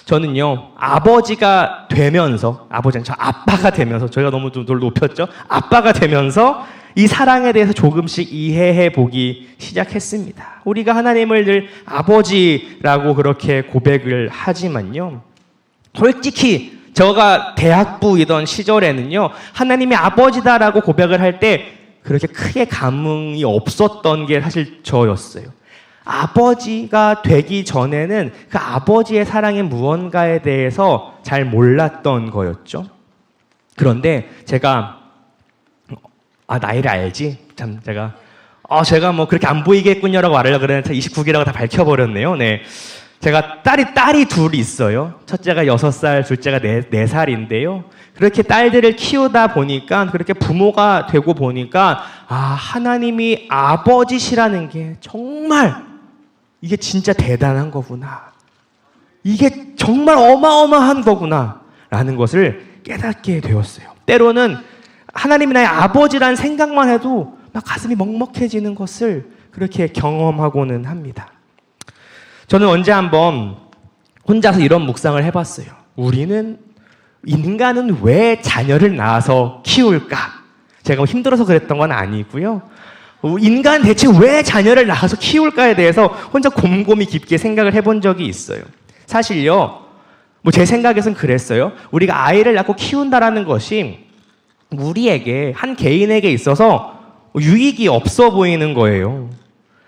저는요, 아버지가 되면서, 저 아빠가 되면서, 저희가 너무 좀 높였죠? 아빠가 되면서 이 사랑에 대해서 조금씩 이해해 보기 시작했습니다. 우리가 하나님을 늘 아버지라고 그렇게 고백을 하지만요, 솔직히 제가 대학부이던 시절에는요, 하나님이 아버지다라고 고백을 할 때 그렇게 크게 감흥이 없었던 게 사실 저였어요. 아버지가 되기 전에는 그 아버지의 사랑이 무언가에 대해서 잘 몰랐던 거였죠. 그런데 제가 나이를 알지? 참 제가 뭐 그렇게 안 보이겠군요라고 말하려고 그랬는데 29기라고 다 밝혀버렸네요. 네. 제가 딸이 둘 있어요. 첫째가 6살, 둘째가 4살인데요. 그렇게 딸들을 키우다 보니까, 그렇게 부모가 되고 보니까, 하나님이 아버지시라는 게 정말 이게 진짜 대단한 거구나. 이게 정말 어마어마한 거구나. 라는 것을 깨닫게 되었어요. 때로는 하나님이 나의 아버지라는 생각만 해도 막 가슴이 먹먹해지는 것을 그렇게 경험하고는 합니다. 저는 언제 한번 혼자서 이런 묵상을 해봤어요. 인간은 왜 자녀를 낳아서 키울까? 제가 뭐 힘들어서 그랬던 건 아니고요. 인간 대체 왜 자녀를 낳아서 키울까에 대해서 혼자 곰곰이 깊게 생각을 해본 적이 있어요. 사실요, 뭐 제 생각에선 그랬어요. 우리가 아이를 낳고 키운다라는 것이 우리에게, 한 개인에게 있어서 유익이 없어 보이는 거예요.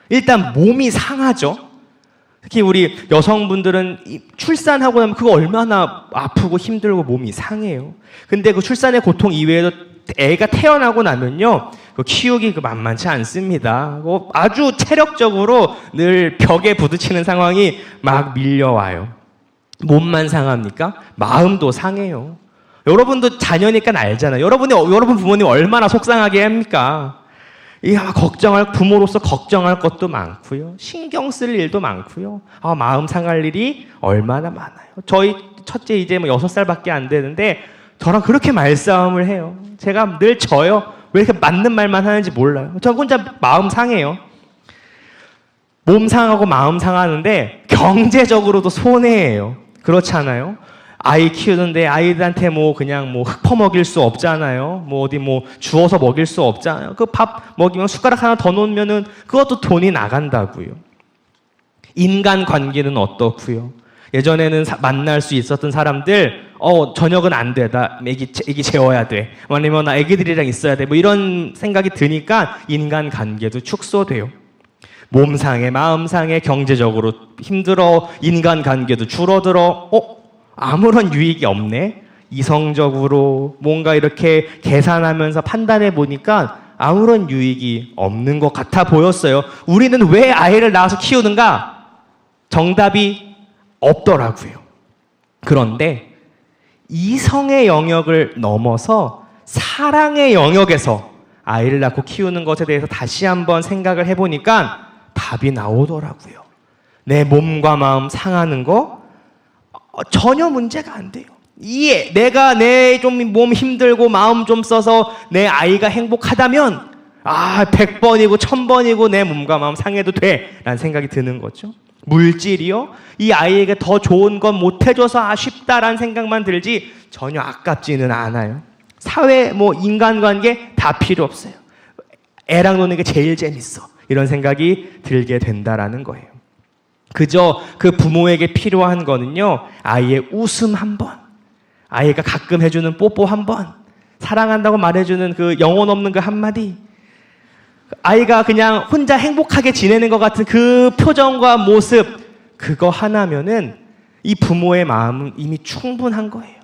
일단 몸이 상하죠. 특히 우리 여성분들은 출산하고 나면 그거 얼마나 아프고 힘들고 몸이 상해요. 근데 그 출산의 고통 이외에도 애가 태어나고 나면요, 그 키우기 만만치 않습니다. 아주 체력적으로 늘 벽에 부딪히는 상황이 막 밀려와요. 몸만 상합니까? 마음도 상해요. 여러분도 자녀니까 알잖아요. 여러분 부모님 얼마나 속상하게 합니까? 부모로서 걱정할 것도 많고요. 신경 쓸 일도 많고요. 마음 상할 일이 얼마나 많아요. 저희 첫째 이제 6살밖에 안 되는데 저랑 그렇게 말싸움을 해요. 제가 늘 져요. 왜 이렇게 맞는 말만 하는지 몰라요. 저 혼자 마음 상해요. 몸 상하고 마음 상하는데 경제적으로도 손해예요. 그렇지 않아요? 아이 키우는데 아이들한테 그냥 흙 퍼먹일 수 없잖아요. 어디 주워서 먹일 수 없잖아요. 그 밥 먹이면 숟가락 하나 더 놓으면은 그것도 돈이 나간다고요. 인간 관계는 어떻고요? 예전에는 만날 수 있었던 사람들, 저녁은 안 돼. 나 애기 재워야 돼. 아니면 나 애기들이랑 있어야 돼. 이런 생각이 드니까 인간 관계도 축소돼요. 몸 상해, 마음 상해, 경제적으로 힘들어, 인간 관계도 줄어들어. 아무런 유익이 없네. 이성적으로 뭔가 이렇게 계산하면서 판단해 보니까 아무런 유익이 없는 것 같아 보였어요. 우리는 왜 아이를 낳아서 키우는가? 정답이 없더라고요. 그런데 이성의 영역을 넘어서 사랑의 영역에서 아이를 낳고 키우는 것에 대해서 다시 한번 생각을 해보니까 답이 나오더라고요. 내 몸과 마음 상하는 거 전혀 문제가 안 돼요. 내가 내 좀 몸 힘들고 마음 좀 써서 내 아이가 행복하다면 100번이고 1000번이고 내 몸과 마음 상해도 돼 라는 생각이 드는 거죠. 물질이요? 이 아이에게 더 좋은 건 못해줘서 아쉽다라는 생각만 들지 전혀 아깝지는 않아요. 사회, 인간관계 다 필요 없어요. 애랑 노는 게 제일 재밌어. 이런 생각이 들게 된다라는 거예요. 그저 그 부모에게 필요한 거는요, 아이의 웃음 한 번, 아이가 가끔 해주는 뽀뽀 한 번, 사랑한다고 말해주는 그 영혼 없는 그 한마디, 아이가 그냥 혼자 행복하게 지내는 것 같은 그 표정과 모습, 그거 하나면은 이 부모의 마음은 이미 충분한 거예요.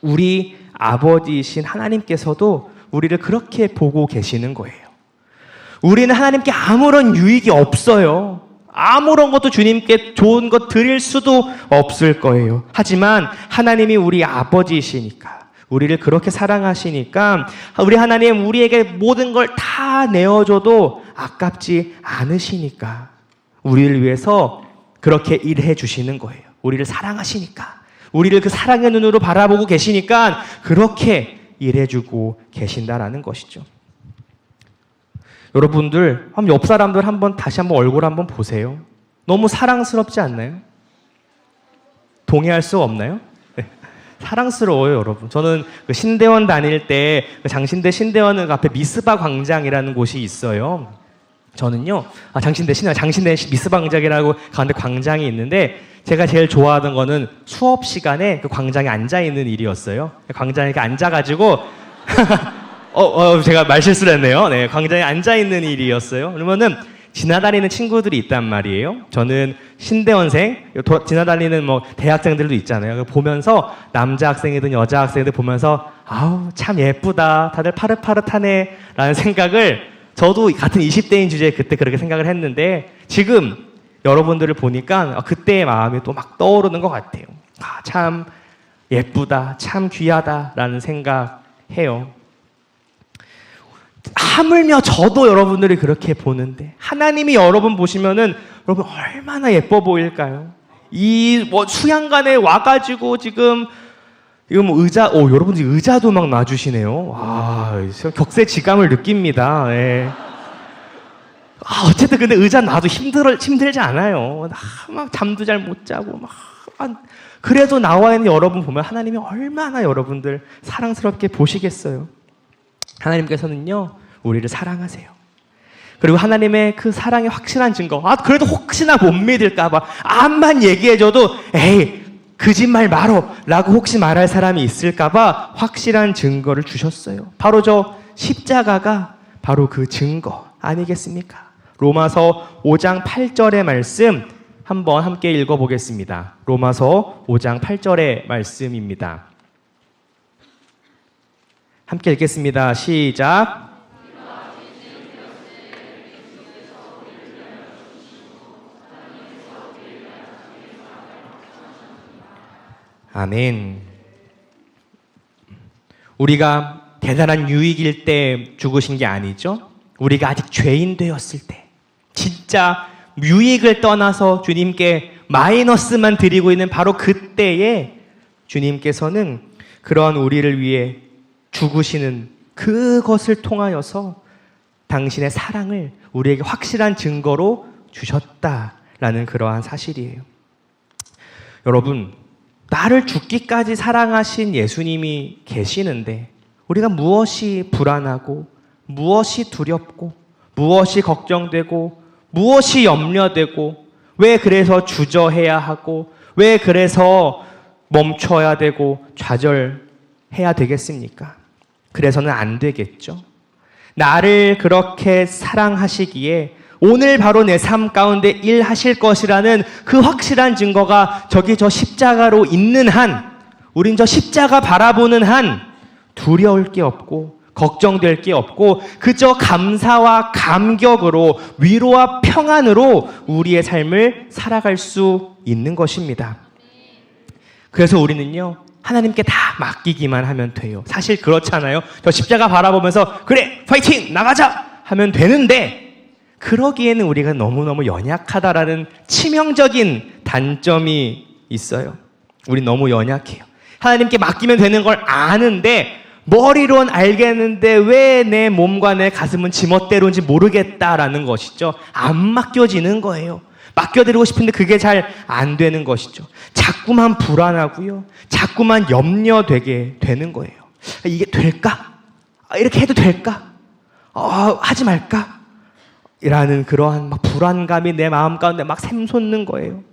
우리 아버지이신 하나님께서도 우리를 그렇게 보고 계시는 거예요. 우리는 하나님께 아무런 유익이 없어요. 아무런 것도 주님께 좋은 것 드릴 수도 없을 거예요. 하지만 하나님이 우리 아버지이시니까, 우리를 그렇게 사랑하시니까 우리 하나님 우리에게 모든 걸 다 내어줘도 아깝지 않으시니까 우리를 위해서 그렇게 일해 주시는 거예요. 우리를 사랑하시니까, 우리를 그 사랑의 눈으로 바라보고 계시니까 그렇게 일해주고 계신다라는 것이죠. 여러분들, 옆 사람들 다시 한번 얼굴 한번 보세요. 너무 사랑스럽지 않나요? 동의할 수 없나요? 네. 사랑스러워요, 여러분. 저는 그 신대원 다닐 때 장신대 신대원 앞에 미스바 광장이라는 곳이 있어요. 저는요, 장신대 미스바 광장이라고 가운데 광장이 있는데 제가 제일 좋아하던 거는 수업 시간에 그 광장에 앉아 있는 일이었어요. 광장에 이렇게 앉아가지고 제가 말실수를 했네요. 네, 광장에 앉아 있는 일이었어요. 그러면은 지나다니는 친구들이 있단 말이에요. 저는 신대원생, 지나다니는 대학생들도 있잖아요. 보면서 남자 학생이든 여자 학생이든 보면서 참 예쁘다, 다들 파릇파릇하네 라는 생각을, 저도 같은 20대인 주제에 그때 그렇게 생각을 했는데 지금 여러분들을 보니까 그때의 마음이 또 막 떠오르는 것 같아요. 참 예쁘다, 참 귀하다라는 생각해요. 하물며 저도 여러분들이 그렇게 보는데 하나님이 여러분 보시면은 여러분 얼마나 예뻐 보일까요? 이 수양관에 와가지고 지금 이거 의자, 여러분들 의자도 막 놔주시네요. 와, 격세지감을 느낍니다. 네. 어쨌든 근데 의자 놔도 힘들지 않아요. 막 잠도 잘 못 자고 그래도 나와 있는 여러분 보면 하나님이 얼마나 여러분들 사랑스럽게 보시겠어요. 하나님께서는요, 우리를 사랑하세요. 그리고 하나님의 그 사랑의 확실한 증거, 그래도 혹시나 못 믿을까봐 암만 얘기해줘도 에이 거짓말 말어 라고 혹시 말할 사람이 있을까봐 확실한 증거를 주셨어요. 바로 저 십자가가 바로 그 증거 아니겠습니까? 로마서 5장 8절의 말씀 한번 함께 읽어보겠습니다. 로마서 5장 8절의 말씀입니다. 함께 읽겠습니다. 시작. 아멘. 우리가 대단한 유익일 때 죽으신 게 아니죠. 우리가 아직 죄인 되었을 때, 진짜 유익을 떠나서 주님께 마이너스만 드리고 있는 바로 그때에 주님께서는 그러한 우리를 위해 죽으시는 그것을 통하여서 당신의 사랑을 우리에게 확실한 증거로 주셨다라는 그러한 사실이에요. 여러분, 나를 죽기까지 사랑하신 예수님이 계시는데 우리가 무엇이 불안하고 무엇이 두렵고 무엇이 걱정되고 무엇이 염려되고 왜 그래서 주저해야 하고 왜 그래서 멈춰야 되고 좌절해야 되겠습니까? 그래서는 안 되겠죠. 나를 그렇게 사랑하시기에 오늘 바로 내 삶 가운데 일하실 것이라는 그 확실한 증거가 저기 저 십자가로 있는 한, 우린 저 십자가 바라보는 한 두려울 게 없고 걱정될 게 없고 그저 감사와 감격으로 위로와 평안으로 우리의 삶을 살아갈 수 있는 것입니다. 그래서 우리는요, 하나님께 다 맡기기만 하면 돼요. 사실 그렇잖아요. 저 십자가 바라보면서 그래 파이팅 나가자 하면 되는데 그러기에는 우리가 너무너무 연약하다라는 치명적인 단점이 있어요. 우리 너무 연약해요. 하나님께 맡기면 되는 걸 아는데 머리론 알겠는데 왜 내 몸과 내 가슴은 지멋대로인지 모르겠다라는 것이죠. 안 맡겨지는 거예요. 맡겨드리고 싶은데 그게 잘 안 되는 것이죠. 자꾸만 불안하고요. 자꾸만 염려되게 되는 거예요. 이게 될까? 이렇게 해도 될까? 하지 말까? 라는 그러한 막 불안감이 내 마음 가운데 막 샘솟는 거예요.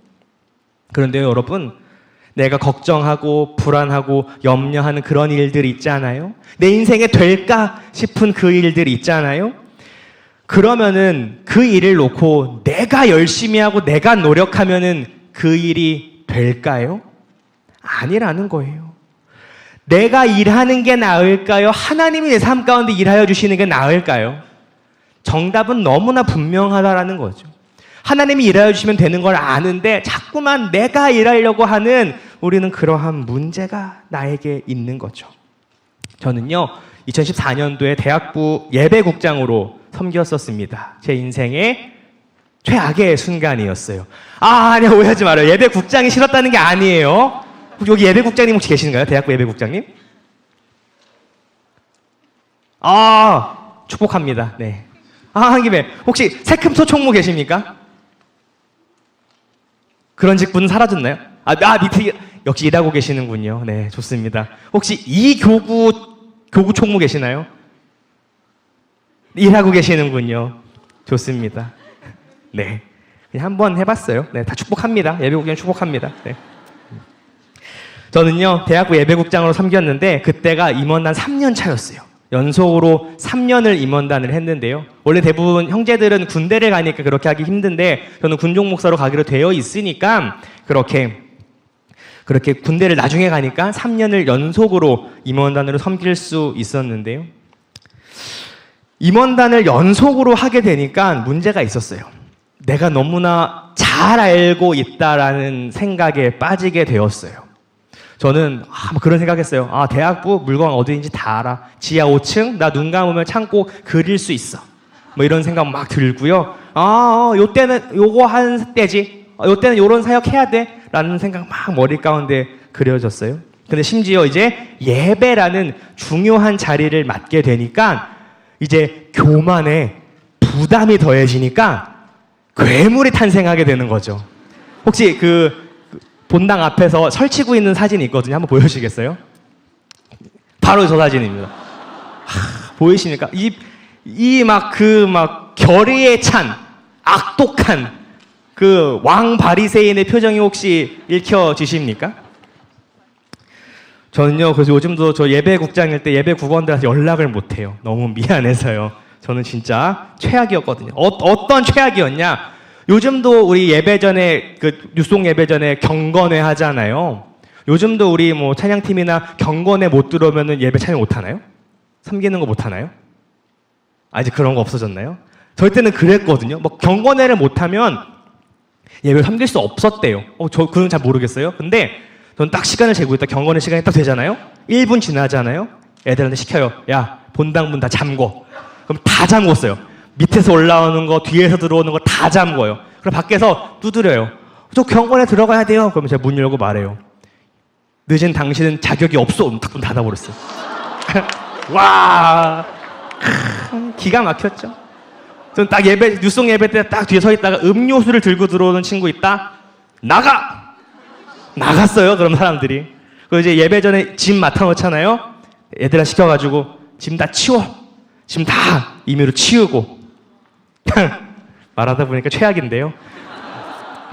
그런데요, 여러분, 내가 걱정하고 불안하고 염려하는 그런 일들이 있잖아요. 내 인생에 될까 싶은 그 일들이 있잖아요. 그러면은 그 일을 놓고 내가 열심히 하고 내가 노력하면은 그 일이 될까요? 아니라는 거예요. 내가 일하는 게 나을까요? 하나님이 내 삶 가운데 일하여 주시는 게 나을까요? 정답은 너무나 분명하다라는 거죠. 하나님이 일하여 주시면 되는 걸 아는데 자꾸만 내가 일하려고 하는 우리는 그러한 문제가 나에게 있는 거죠. 저는요, 2014년도에 대학부 예배국장으로 섬겼었습니다. 제 인생의 최악의 순간이었어요. 아니요, 오해하지 말아요. 예배국장이 싫었다는 게 아니에요. 여기 예배국장님 혹시 계신가요? 대학부 예배국장님? 축복합니다. 네. 한 김에 혹시 세금소 총무 계십니까? 그런 직분은 사라졌나요? 밑에 역시 일하고 계시는군요. 네, 좋습니다. 혹시 이 교구 총무 계시나요? 일하고 계시는군요. 좋습니다. 네, 그냥 한번 해봤어요. 네, 다 축복합니다. 예배국장 축복합니다. 네. 저는요, 대학부 예배국장으로 섬겼는데 그때가 임원단 3년 차였어요. 연속으로 3년을 임원단을 했는데요. 원래 대부분 형제들은 군대를 가니까 그렇게 하기 힘든데 저는 군종 목사로 가기로 되어 있으니까 그렇게 군대를 나중에 가니까 3년을 연속으로 임원단으로 섬길 수 있었는데요. 임원단을 연속으로 하게 되니까 문제가 있었어요. 내가 너무나 잘 알고 있다라는 생각에 빠지게 되었어요. 저는 그런 생각했어요. 대학부 물건 어디인지 다 알아. 지하 5층 나 눈 감으면 창고 그릴 수 있어. 뭐 이런 생각 막 들고요. 요 때는 요거 한 때지. 요 때는 요런 사역 해야 돼. 라는 생각 막 머리 가운데 그려졌어요. 근데 심지어 이제 예배라는 중요한 자리를 맡게 되니까 이제 교만에 부담이 더해지니까 괴물이 탄생하게 되는 거죠. 혹시 본당 앞에서 설치고 있는 사진이 있거든요. 한번 보여주시겠어요? 바로 저 사진입니다. 보이십니까? 결의에 찬 악독한 그 왕 바리새인의 표정이 혹시 읽혀지십니까? 저는요, 그래서 요즘도 저 예배국장일 때 예배국원들한테 연락을 못해요. 너무 미안해서요. 저는 진짜 최악이었거든요. 어떤 최악이었냐? 요즘도 우리 예배전에 뉴송 예배전에 경건회 하잖아요. 요즘도 우리 뭐 찬양팀이나 경건회 못 들어오면은 예배 참여 못 하나요? 섬기는 거 못 하나요? 이제 그런 거 없어졌나요? 저희 때는 그랬거든요. 뭐 경건회를 못 하면 예배를 섬길 수 없었대요. 그건 잘 모르겠어요. 근데 저는 딱 시간을 재고 있다. 경건회 시간이 딱 되잖아요. 1분 지나잖아요. 애들한테 시켜요. 야, 본당 문 다 잠궈. 그럼 다 잠궜어요. 밑에서 올라오는 거, 뒤에서 들어오는 거 다 잠궈요. 그럼 밖에서 두드려요. 저 경건에 들어가야 돼요. 그러면 제가 문 열고 말해요. 늦은 당신은 자격이 없어. 탁 문 닫아버렸어요. 와, 기가 막혔죠. 저는 딱 뉴송 예배 때 딱 뒤에 서 있다가 음료수를 들고 들어오는 친구 있다. 나갔어요. 그럼 사람들이. 그리고 이제 예배 전에 짐 맡아놓잖아요. 애들아 시켜가지고 짐 다 치워. 짐 다 임의로 치우고. 말하다 보니까 최악인데요.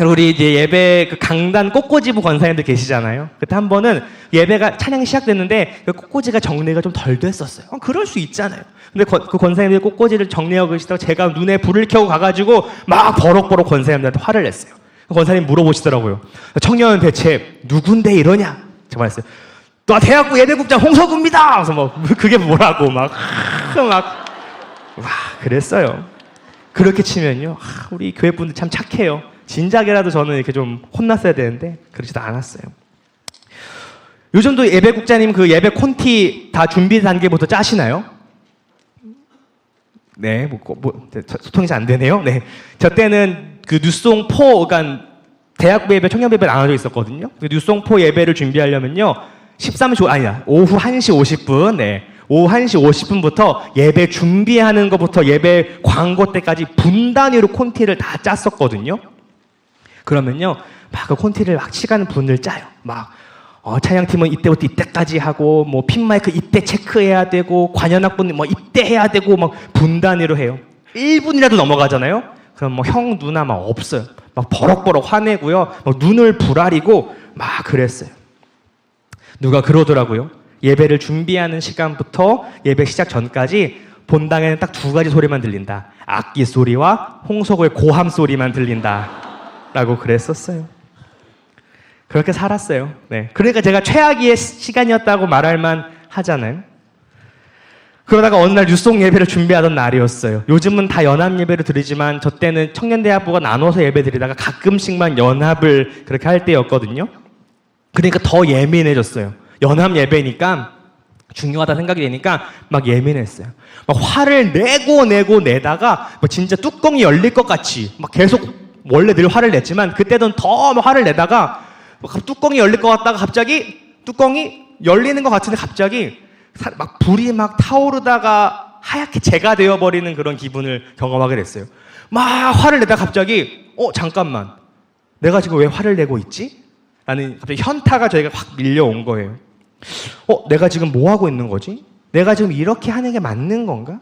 우리 이제 예배 강단 꽃꽂이부 권사님들 계시잖아요. 그때 한 번은 예배가 찬양이 시작됐는데 그 꽃꽂이가 정리가 좀 덜 됐었어요. 그럴 수 있잖아요. 근데 그 권사님들이 꽃꽂이를 정리하고 계시다가 제가 눈에 불을 켜고 가가지고 막 버럭버럭 권사님들한테 화를 냈어요. 권사님 물어보시더라고요. 청년 대체 누군데 이러냐? 제가 말했어요. 나 대학부 예배국장 홍석우입니다. 그래서 그게 뭐라고 그랬어요. 그렇게 치면요, 우리 교회 분들 참 착해요. 진작에라도 저는 이렇게 좀 혼났어야 되는데 그러지도 않았어요. 요즘도 예배국장님 예배 콘티 다 준비 단계부터 짜시나요? 네, 소통이 잘 안 되네요. 네, 저 때는 뉴송 4, 그러니까 대학부 예배, 청년부 예배 나눠져 있었거든요. 뉴송 4 예배를 준비하려면요, 오후 1시 50분, 네, 오후 1시 50분부터 예배 준비하는 것부터 예배 광고 때까지 분 단위로 콘티를 다 짰었거든요. 그러면요, 막 그 콘티를 막 시간 분을 짜요. 막 찬양팀은 이때부터 이때까지 하고, 뭐 핀마이크 이때 체크해야 되고, 관현악분 뭐 이때 해야 되고, 막 분 단위로 해요. 1분이라도 넘어가잖아요. 그럼 뭐 형 누나 막 없어요. 막 버럭버럭 화내고요, 막 눈을 부라리고 막 그랬어요. 누가 그러더라고요. 예배를 준비하는 시간부터 예배 시작 전까지 본당에는 딱 두 가지 소리만 들린다. 악기 소리와 홍석의 고함 소리만 들린다. 라고 그랬었어요. 그렇게 살았어요. 네. 그러니까 제가 최악의 시간이었다고 말할 만 하잖아요. 그러다가 어느 날 뉴송 예배를 준비하던 날이었어요. 요즘은 다 연합 예배를 드리지만 저 때는 청년대학부가 나눠서 예배 드리다가 가끔씩만 연합을 그렇게 할 때였거든요. 그러니까 더 예민해졌어요. 연합 예배니까 중요하다 생각이 되니까 막 예민했어요. 막 화를 내다가 뭐 진짜 뚜껑이 열릴 것 같이 막 계속, 원래 늘 화를 냈지만 그때는 더 화를 내다가 뚜껑이 열릴 것 같다가 갑자기 뚜껑이 열리는 것 같은데 갑자기 막 불이 막 타오르다가 하얗게 재가 되어버리는 그런 기분을 경험하게 됐어요. 막 화를 내다가 갑자기 잠깐만, 내가 지금 왜 화를 내고 있지? 라는 갑자기 현타가 저희가 확 밀려온 거예요. 내가 지금 뭐 하고 있는 거지? 내가 지금 이렇게 하는 게 맞는 건가?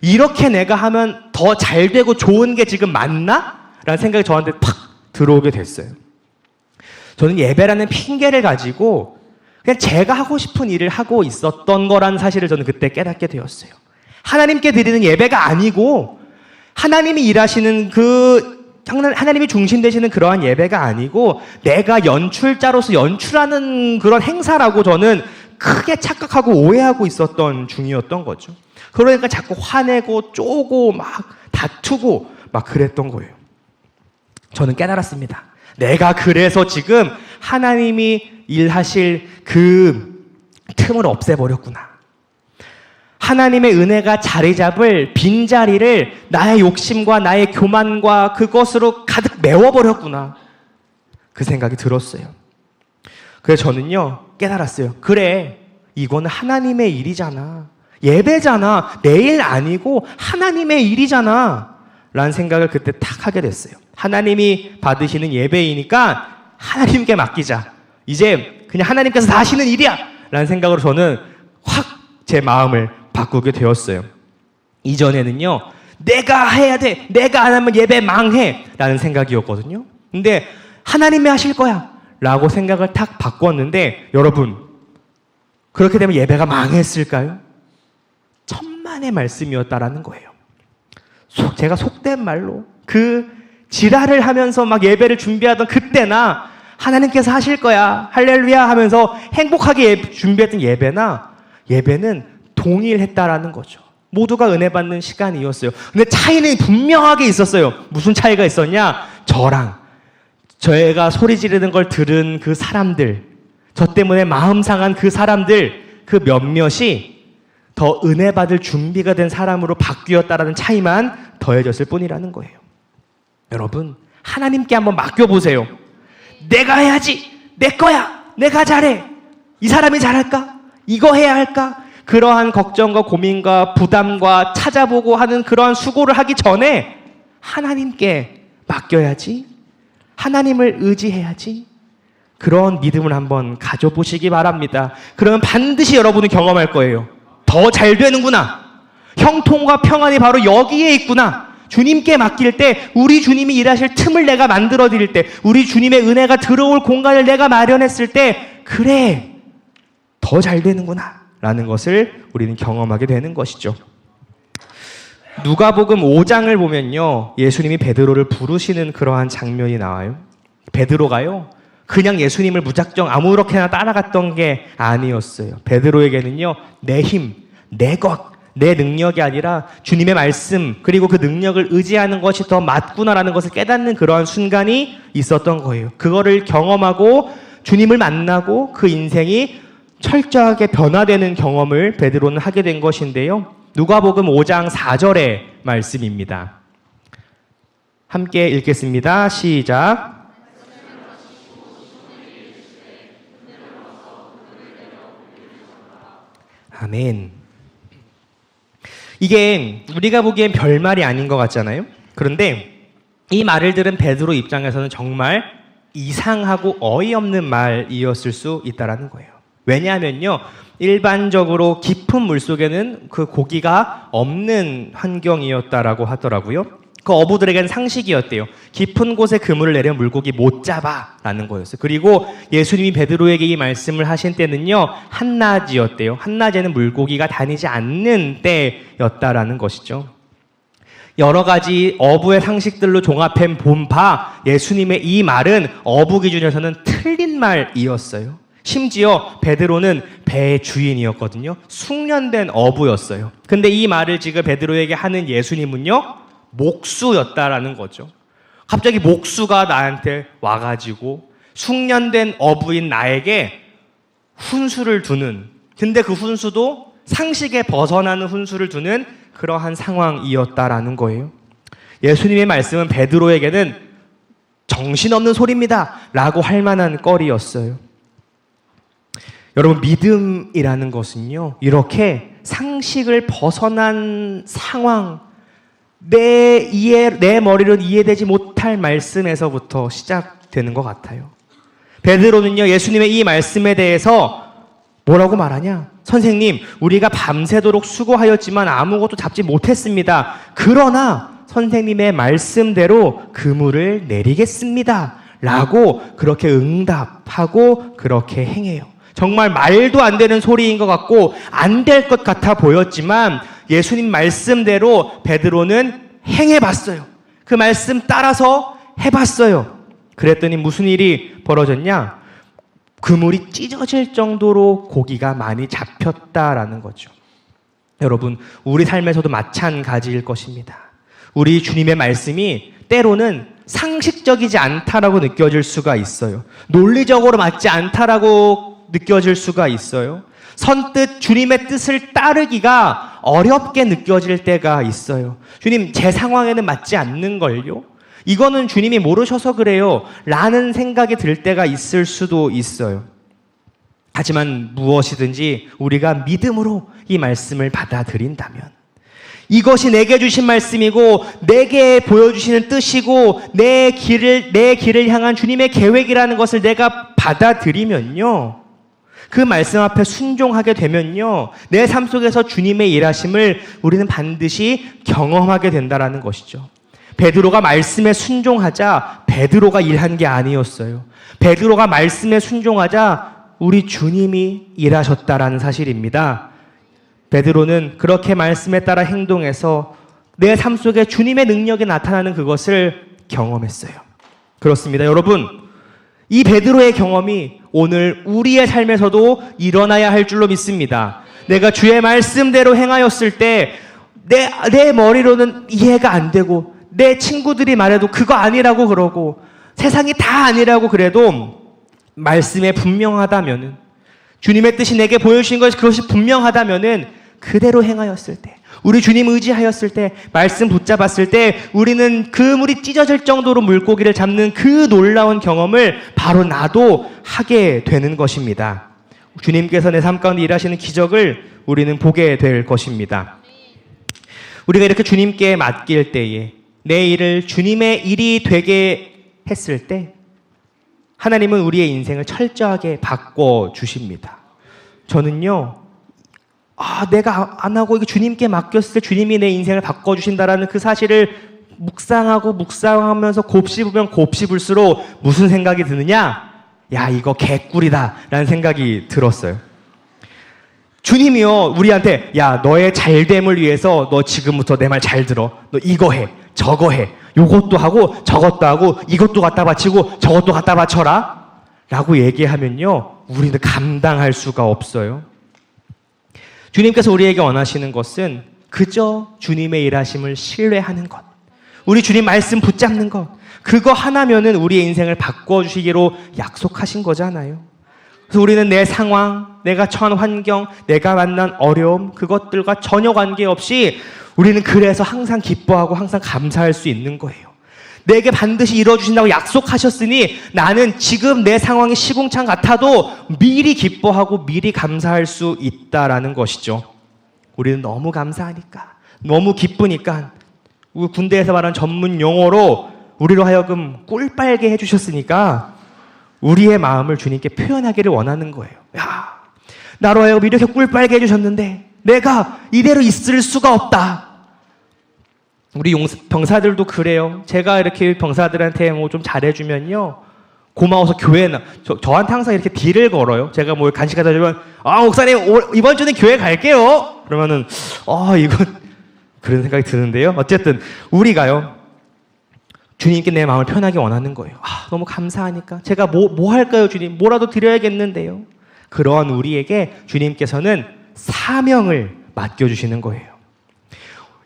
이렇게 내가 하면 더 잘 되고 좋은 게 지금 맞나? 라는 생각이 저한테 팍 들어오게 됐어요. 저는 예배라는 핑계를 가지고 그냥 제가 하고 싶은 일을 하고 있었던 거라는 사실을 저는 그때 깨닫게 되었어요. 하나님께 드리는 예배가 아니고 하나님이 일하시는 하나님이 중심 되시는 그러한 예배가 아니고 내가 연출자로서 연출하는 그런 행사라고 저는 크게 착각하고 오해하고 있었던 중이었던 거죠. 그러니까 자꾸 화내고 쪼고 막 다투고 막 그랬던 거예요. 저는 깨달았습니다. 내가 그래서 지금 하나님이 일하실 그 틈을 없애버렸구나. 하나님의 은혜가 자리 잡을 빈자리를 나의 욕심과 나의 교만과 그것으로 가득 메워버렸구나. 그 생각이 들었어요. 그래서 저는요, 깨달았어요. 그래, 이거는 하나님의 일이잖아. 예배잖아. 내 일 아니고 하나님의 일이잖아. 라는 생각을 그때 탁 하게 됐어요. 하나님이 받으시는 예배이니까 하나님께 맡기자. 이제 그냥 하나님께서 다 하시는 일이야. 라는 생각으로 저는 확 제 마음을 바꾸게 되었어요. 이전에는요, 내가 해야 돼, 내가 안 하면 예배 망해 라는 생각이었거든요. 근데 하나님이 하실 거야 라고 생각을 탁 바꿨는데, 여러분, 그렇게 되면 예배가 망했을까요? 천만의 말씀이었다라는 거예요. 제가 속된 말로 그 지랄을 하면서 막 예배를 준비하던 그때나 하나님께서 하실 거야 할렐루야 하면서 행복하게 준비했던 예배는 동일했다라는 거죠. 모두가 은혜 받는 시간이었어요. 근데 차이는 분명하게 있었어요. 무슨 차이가 있었냐? 저희가 소리 지르는 걸 들은 그 사람들, 저 때문에 마음 상한 그 사람들, 그 몇몇이 더 은혜 받을 준비가 된 사람으로 바뀌었다라는 차이만 더해졌을 뿐이라는 거예요. 여러분, 하나님께 한번 맡겨보세요. 내가 해야지, 내 거야, 내가 잘해, 이 사람이 잘할까? 이거 해야 할까? 그러한 걱정과 고민과 부담과 찾아보고 하는 그러한 수고를 하기 전에 하나님께 맡겨야지, 하나님을 의지해야지, 그런 믿음을 한번 가져보시기 바랍니다. 그러면 반드시 여러분은 경험할 거예요. 더 잘 되는구나. 형통과 평안이 바로 여기에 있구나. 주님께 맡길 때, 우리 주님이 일하실 틈을 내가 만들어 드릴 때, 우리 주님의 은혜가 들어올 공간을 내가 마련했을 때, 그래, 더 잘 되는구나 라는 것을 우리는 경험하게 되는 것이죠. 누가복음 5장을 보면요, 예수님이 베드로를 부르시는 그러한 장면이 나와요. 베드로가요, 그냥 예수님을 무작정 아무렇게나 따라갔던 게 아니었어요. 베드로에게는요, 내 힘, 내 것, 내 능력이 아니라 주님의 말씀, 그리고 그 능력을 의지하는 것이 더 맞구나라는 것을 깨닫는 그러한 순간이 있었던 거예요. 그거를 경험하고 주님을 만나고 그 인생이 철저하게 변화되는 경험을 베드로는 하게 된 것인데요. 누가복음 5장 4절의 말씀입니다. 함께 읽겠습니다. 시작. 아멘. 이게 우리가 보기엔 별말이 아닌 것 같잖아요. 그런데 이 말을 들은 베드로 입장에서는 정말 이상하고 어이없는 말이었을 수 있다는 거예요. 왜냐하면요, 일반적으로 깊은 물속에는 그 고기가 없는 환경이었다라고 하더라고요. 그 어부들에게는 상식이었대요. 깊은 곳에 그물을 내려 물고기 못 잡아라는 거였어요. 그리고 예수님이 베드로에게 이 말씀을 하신 때는요, 한낮이었대요. 한낮에는 물고기가 다니지 않는 때였다라는 것이죠. 여러 가지 어부의 상식들로 종합해 본 바 예수님의 이 말은 어부 기준에서는 틀린 말이었어요. 심지어 베드로는 배의 주인이었거든요. 숙련된 어부였어요. 근데 이 말을 지금 베드로에게 하는 예수님은요, 목수였다라는 거죠. 갑자기 목수가 나한테 와가지고 숙련된 어부인 나에게 훈수를 두는, 근데 그 훈수도 상식에 벗어나는 훈수를 두는 그러한 상황이었다라는 거예요. 예수님의 말씀은 베드로에게는 정신없는 소리입니다 라고 할 만한 거리였어요. 여러분, 믿음이라는 것은요, 이렇게 상식을 벗어난 상황, 내 머리로는 이해되지 못할 말씀에서부터 시작되는 것 같아요. 베드로는요, 예수님의 이 말씀에 대해서 뭐라고 말하냐? 선생님, 우리가 밤새도록 수고하였지만 아무것도 잡지 못했습니다. 그러나 선생님의 말씀대로 그물을 내리겠습니다 라고 그렇게 응답하고 그렇게 행해요. 정말 말도 안 되는 소리인 것 같고 안 될 것 같아 보였지만 예수님 말씀대로 베드로는 행해봤어요. 그 말씀 따라서 해봤어요. 그랬더니 무슨 일이 벌어졌냐? 그물이 찢어질 정도로 고기가 많이 잡혔다라는 거죠. 여러분, 우리 삶에서도 마찬가지일 것입니다. 우리 주님의 말씀이 때로는 상식적이지 않다라고 느껴질 수가 있어요. 논리적으로 맞지 않다라고 느껴질 수가 있어요. 선뜻 주님의 뜻을 따르기가 어렵게 느껴질 때가 있어요. 주님, 제 상황에는 맞지 않는걸요? 이거는 주님이 모르셔서 그래요 라는 생각이 들 때가 있을 수도 있어요. 하지만 무엇이든지 우리가 믿음으로 이 말씀을 받아들인다면, 이것이 내게 주신 말씀이고 내게 보여주시는 뜻이고 내 길을 향한 주님의 계획이라는 것을 내가 받아들이면요, 그 말씀 앞에 순종하게 되면요, 내 삶 속에서 주님의 일하심을 우리는 반드시 경험하게 된다는 것이죠. 베드로가 말씀에 순종하자 베드로가 일한 게 아니었어요. 베드로가 말씀에 순종하자 우리 주님이 일하셨다라는 사실입니다. 베드로는 그렇게 말씀에 따라 행동해서 내 삶 속에 주님의 능력이 나타나는 그것을 경험했어요. 그렇습니다. 여러분, 이 베드로의 경험이 오늘 우리의 삶에서도 일어나야 할 줄로 믿습니다. 내가 주의 말씀대로 행하였을 때 내 머리로는 이해가 안 되고 내 친구들이 말해도 그거 아니라고 그러고 세상이 다 아니라고 그래도 말씀에 분명하다면은, 주님의 뜻이 내게 보여주신 것이 그것이 분명하다면은 그대로 행하였을 때, 우리 주님 의지하였을 때, 말씀 붙잡았을 때 우리는 그물이 찢어질 정도로 물고기를 잡는 그 놀라운 경험을 바로 나도 하게 되는 것입니다. 주님께서 내 삶 가운데 일하시는 기적을 우리는 보게 될 것입니다. 우리가 이렇게 주님께 맡길 때에 내 일을 주님의 일이 되게 했을 때 하나님은 우리의 인생을 철저하게 바꿔주십니다. 저는요, 내가 안 하고 이거 주님께 맡겼을 때 주님이 내 인생을 바꿔주신다라는 그 사실을 묵상하면서 곱씹으면 곱씹을수록 무슨 생각이 드느냐? 야, 이거 개꿀이다 라는 생각이 들었어요. 주님이요, 우리한테 야, 너의 잘됨을 위해서 너 지금부터 내 말 잘 들어. 너 이거 해, 저거 해, 요것도 하고 저것도 하고 이것도 갖다 바치고 저것도 갖다 바쳐라 라고 얘기하면요, 우리는 감당할 수가 없어요. 주님께서 우리에게 원하시는 것은 그저 주님의 일하심을 신뢰하는 것, 우리 주님 말씀 붙잡는 것, 그거 하나면은 우리의 인생을 바꿔주시기로 약속하신 거잖아요. 그래서 우리는 내 상황, 내가 처한 환경, 내가 만난 어려움, 그것들과 전혀 관계없이 우리는 그래서 항상 기뻐하고 항상 감사할 수 있는 거예요. 내게 반드시 이뤄주신다고 약속하셨으니 나는 지금 내 상황이 시궁창 같아도 미리 기뻐하고 미리 감사할 수 있다라는 것이죠. 우리는 너무 감사하니까, 너무 기쁘니까 우리 군대에서 말하는 전문 용어로 우리로 하여금 꿀빨게 해주셨으니까 우리의 마음을 주님께 표현하기를 원하는 거예요. 야, 나로 하여금 이렇게 꿀빨게 해주셨는데 내가 이대로 있을 수가 없다. 우리 병사들도 그래요. 제가 이렇게 병사들한테 뭐 좀 잘해주면요, 고마워서 교회나 저한테 항상 이렇게 딜을 걸어요. 제가 뭐 간식 갖다 주면 목사님 이번 주는 교회 갈게요. 그러면은 이건 그런 생각이 드는데요. 어쨌든 우리가요, 주님께 내 마음을 편하게 원하는 거예요. 너무 감사하니까 제가 뭐 할까요, 주님? 뭐라도 드려야겠는데요. 그러한 우리에게 주님께서는 사명을 맡겨주시는 거예요.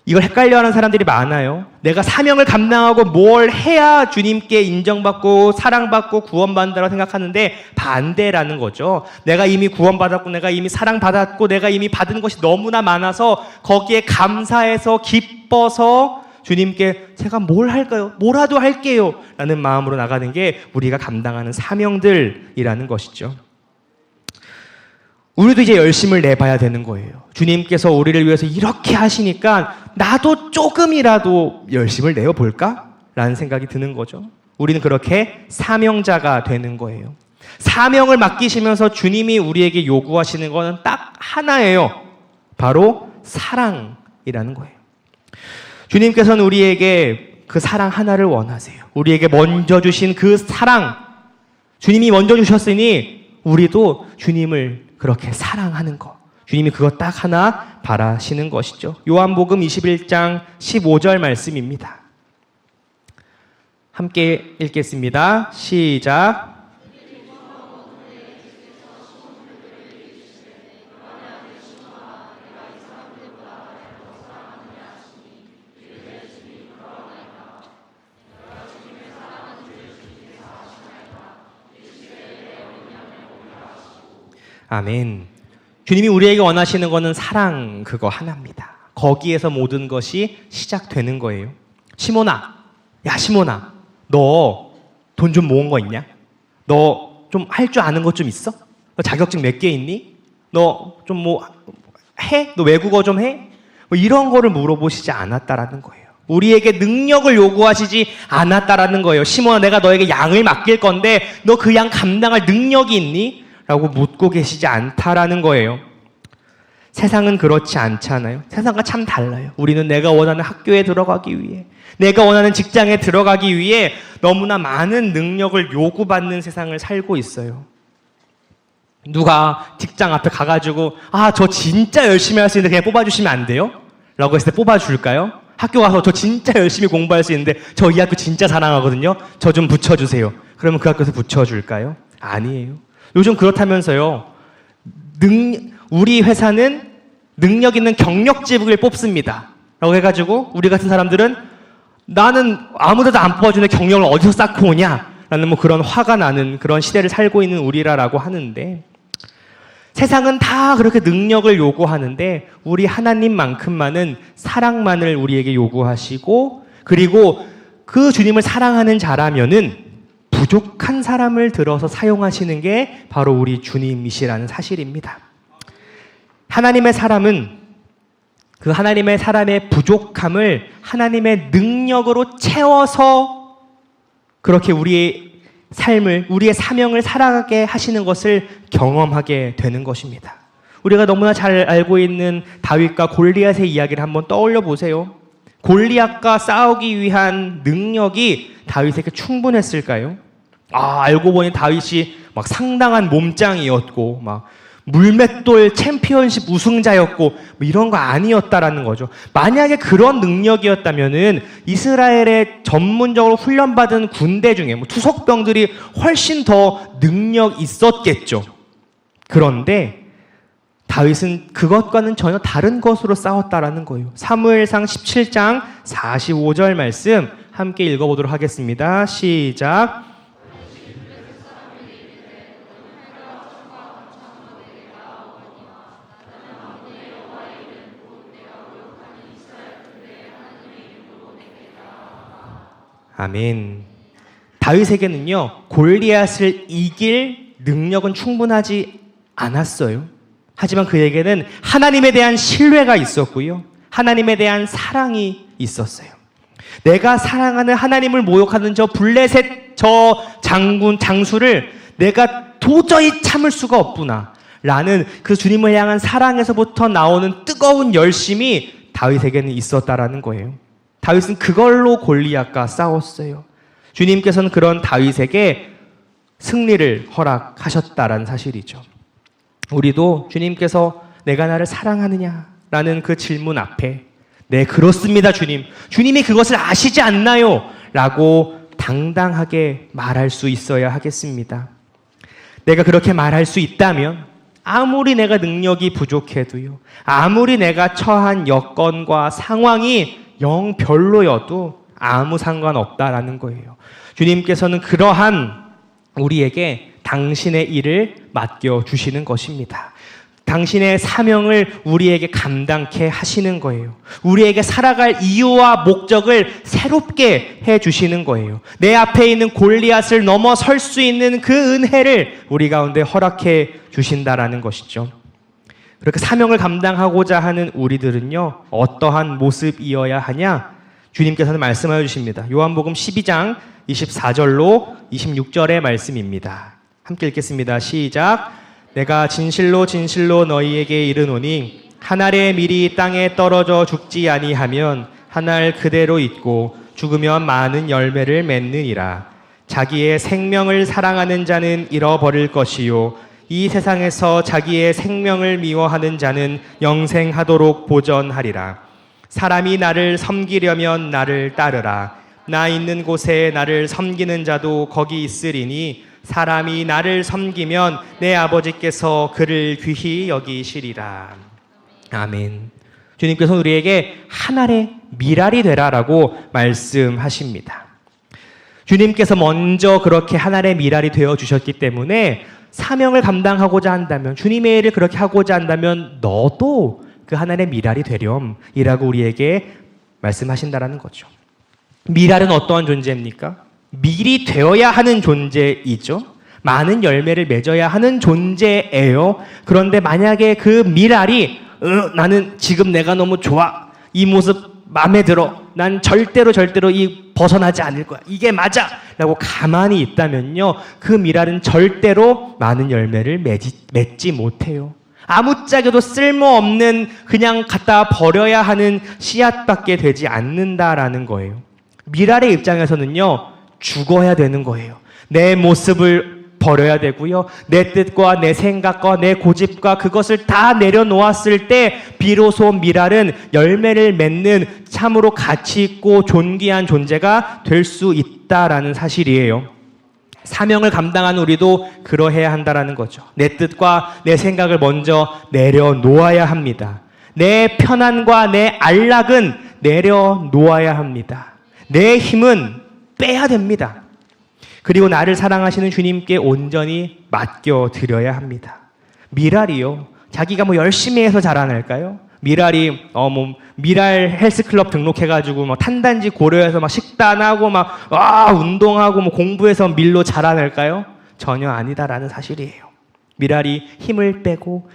이걸 헷갈려하는 사람들이 많아요. 내가 사명을 감당하고 뭘 해야 주님께 인정받고 사랑받고 구원받는다고 생각하는데 반대라는 거죠. 내가 이미 구원받았고 내가 이미 사랑받았고 내가 이미 받은 것이 너무나 많아서 거기에 감사해서 기뻐서 주님께 제가 뭘 할까요? 뭐라도 할게요 라는 마음으로 나가는 게 우리가 감당하는 사명들이라는 것이죠. 우리도 이제 열심을 내봐야 되는 거예요. 주님께서 우리를 위해서 이렇게 하시니까 나도 조금이라도 열심을 내어볼까? 라는 생각이 드는 거죠. 우리는 그렇게 사명자가 되는 거예요. 사명을 맡기시면서 주님이 우리에게 요구하시는 것은 딱 하나예요. 바로 사랑이라는 거예요. 주님께서는 우리에게 그 사랑 하나를 원하세요. 우리에게 먼저 주신 그 사랑, 주님이 먼저 주셨으니 우리도 주님을 그렇게 사랑하는 것, 주님이 그것 딱 하나 바라시는 것이죠. 요한복음 21장 15절 말씀입니다. 함께 읽겠습니다. 시작. 아멘. 주님이 우리에게 원하시는 것은 사랑 그거 하나입니다. 거기에서 모든 것이 시작되는 거예요. 시몬아, 야 시몬아, 너 돈 좀 모은 거 있냐? 너 좀 할 줄 아는 것 좀 있어? 너 자격증 몇 개 있니? 너 좀 뭐 해? 너 외국어 좀 해? 뭐 이런 거를 물어보시지 않았다라는 거예요. 우리에게 능력을 요구하시지 않았다라는 거예요. 시몬아, 내가 너에게 양을 맡길 건데 너 그 양 감당할 능력이 있니? 라고 묻고 계시지 않다라는 거예요. 세상은 그렇지 않잖아요. 세상과 참 달라요. 우리는 내가 원하는 학교에 들어가기 위해, 내가 원하는 직장에 들어가기 위해 너무나 많은 능력을 요구받는 세상을 살고 있어요. 누가 직장 앞에 가가지고 저 진짜 열심히 할 수 있는데 그냥 뽑아주시면 안 돼요? 라고 했을 때 뽑아줄까요? 학교 가서 저 진짜 열심히 공부할 수 있는데 저 이 학교 진짜 사랑하거든요? 저 좀 붙여주세요. 그러면 그 학교에서 붙여줄까요? 아니에요. 요즘 그렇다면서요. 우리 회사는 능력 있는 경력직을 뽑습니다. 라고 해가지고 우리 같은 사람들은 나는 아무데도 안 뽑아주는데 경력을 어디서 쌓고 오냐? 라는 뭐 그런 화가 나는 그런 시대를 살고 있는 우리라고 하는데, 세상은 다 그렇게 능력을 요구하는데 우리 하나님만큼만은 사랑만을 우리에게 요구하시고, 그리고 그 주님을 사랑하는 자라면은 부족한 사람을 들어서 사용하시는 게 바로 우리 주님이시라는 사실입니다. 하나님의 사람은 그 하나님의 사람의 부족함을 하나님의 능력으로 채워서 그렇게 우리의 삶을, 우리의 사명을 살아가게 하시는 것을 경험하게 되는 것입니다. 우리가 너무나 잘 알고 있는 다윗과 골리앗의 이야기를 한번 떠올려 보세요. 골리앗과 싸우기 위한 능력이 다윗에게 충분했을까요? 알고 보니 다윗이 막 상당한 몸짱이었고 막 물맷돌 챔피언십 우승자였고 뭐 이런 거 아니었다라는 거죠. 만약에 그런 능력이었다면은 이스라엘의 전문적으로 훈련받은 군대 중에 뭐 투석병들이 훨씬 더 능력 있었겠죠. 그런데 다윗은 그것과는 전혀 다른 것으로 싸웠다라는 거예요. 사무엘상 17장 45절 말씀 함께 읽어보도록 하겠습니다. 시작. 아멘. 다윗에게는요, 골리앗을 이길 능력은 충분하지 않았어요. 하지만 그에게는 하나님에 대한 신뢰가 있었고요. 하나님에 대한 사랑이 있었어요. 내가 사랑하는 하나님을 모욕하는 저 블레셋 저 장수를 내가 도저히 참을 수가 없구나 라는 그 주님을 향한 사랑에서부터 나오는 뜨거운 열심이 다윗에게는 있었다라는 거예요. 다윗은 그걸로 골리앗과 싸웠어요. 주님께서는 그런 다윗에게 승리를 허락하셨다라는 사실이죠. 우리도 주님께서 내가 나를 사랑하느냐라는 그 질문 앞에 네, 그렇습니다, 주님. 주님이 그것을 아시지 않나요? 라고 당당하게 말할 수 있어야 하겠습니다. 내가 그렇게 말할 수 있다면 아무리 내가 능력이 부족해도요, 아무리 내가 처한 여건과 상황이 영 별로여도 아무 상관없다라는 거예요. 주님께서는 그러한 우리에게 당신의 일을 맡겨주시는 것입니다. 당신의 사명을 우리에게 감당케 하시는 거예요. 우리에게 살아갈 이유와 목적을 새롭게 해주시는 거예요. 내 앞에 있는 골리앗을 넘어설 수 있는 그 은혜를 우리 가운데 허락해 주신다라는 것이죠. 그렇게 사명을 감당하고자 하는 우리들은요, 어떠한 모습이어야 하냐? 주님께서는 말씀하여 주십니다. 요한복음 12장 24절로 26절의 말씀입니다. 함께 읽겠습니다. 시작. 내가 진실로 진실로 너희에게 이르노니 한 알의 밀이 땅에 떨어져 죽지 아니하면 한 알 그대로 있고 죽으면 많은 열매를 맺느니라. 자기의 생명을 사랑하는 자는 잃어버릴 것이요 이 세상에서 자기의 생명을 미워하는 자는 영생하도록 보전하리라. 사람이 나를 섬기려면 나를 따르라. 나 있는 곳에 나를 섬기는 자도 거기 있으리니 사람이 나를 섬기면 내 아버지께서 그를 귀히 여기시리라. 아멘. 주님께서 우리에게 한 알의 밀알이 되라라고 말씀하십니다. 주님께서 먼저 그렇게 한 알의 밀알이 되어 주셨기 때문에 사명을 감당하고자 한다면, 주님의 일을 그렇게 하고자 한다면 너도 그 한 알의 밀알이 되렴이라고 우리에게 말씀하신다라는 거죠. 밀알은 어떠한 존재입니까? 밀이 되어야 하는 존재이죠. 많은 열매를 맺어야 하는 존재예요. 그런데 만약에 그 밀알이 나는 지금 내가 너무 좋아, 이 모습 마음에 들어, 난 절대로 이 벗어나지 않을 거야, 이게 맞아 라고 가만히 있다면요, 그 밀알은 절대로 많은 열매를 맺지 못해요. 아무짝에도 쓸모없는, 그냥 갖다 버려야 하는 씨앗밖에 되지 않는다라는 거예요. 밀알의 입장에서는요, 죽어야 되는 거예요. 내 모습을 버려야 되고요. 내 뜻과 내 생각과 내 고집과 그것을 다 내려놓았을 때 비로소 밀알은 열매를 맺는 참으로 가치 있고 존귀한 존재가 될 수 있다라는 사실이에요. 사명을 감당한 우리도 그러해야 한다라는 거죠. 내 뜻과 내 생각을 먼저 내려놓아야 합니다. 내 편안과 내 안락은 내려놓아야 합니다. 내 힘은 빼야 됩니다. 그리고 나를 사랑하시는 주님께 온전히 맡겨드려야 합니다. 밀알이요, 자기가 열심히 해서 자라날까요? 밀알이 밀알 헬스클럽 등록해가지고 탄단지 고려해서 식단하고 운동하고 공부해서 밀로 자라날까요? 전혀 아니다라는 사실이에요. 밀알이 힘을 빼고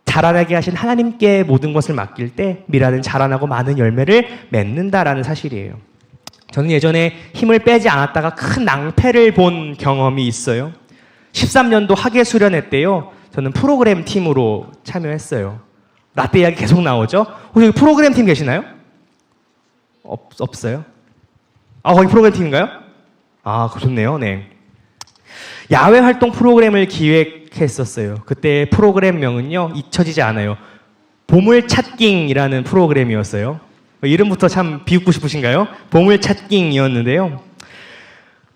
자라나게 하신 하나님께 모든 것을 맡길 때 밀알은 자라나고 많은 열매를 맺는다라는 사실이에요. 저는 예전에 힘을 빼지 않았다가 큰 낭패를 본 경험이 있어요. 13년도 학예 수련회 때요, 저는 프로그램 팀으로 참여했어요. 라떼 이야기 계속 나오죠? 혹시 여기 프로그램 팀 계시나요? 없어요? 거기 프로그램 팀인가요? 좋네요. 네. 야외 활동 프로그램을 기획했었어요. 그때 프로그램명은요, 잊혀지지 않아요. 보물찾기이라는 프로그램이었어요. 이름부터 참 비웃고 싶으신가요? 보물찾기이었는데요.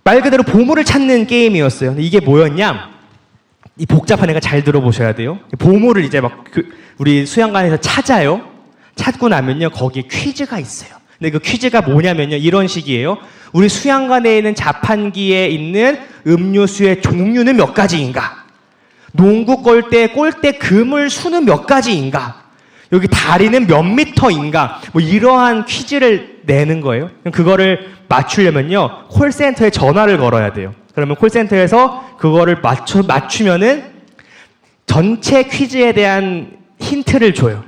말 그대로 보물을 찾는 게임이었어요. 근데 이게 뭐였냐? 이 복잡한 애가 잘 들어보셔야 돼요. 보물을 이제 우리 수양관에서 찾아요. 찾고 나면요, 거기에 퀴즈가 있어요. 근데 그 퀴즈가 뭐냐면요, 이런 식이에요. 우리 수양관에 있는 자판기에 있는 음료수의 종류는 몇 가지인가? 농구 골대 그물 수는 몇 가지인가? 여기 다리는 몇 미터인가? 이러한 퀴즈를 내는 거예요. 그거를 맞추려면요, 콜센터에 전화를 걸어야 돼요. 그러면 콜센터에서 그거를 맞추면은 전체 퀴즈에 대한 힌트를 줘요.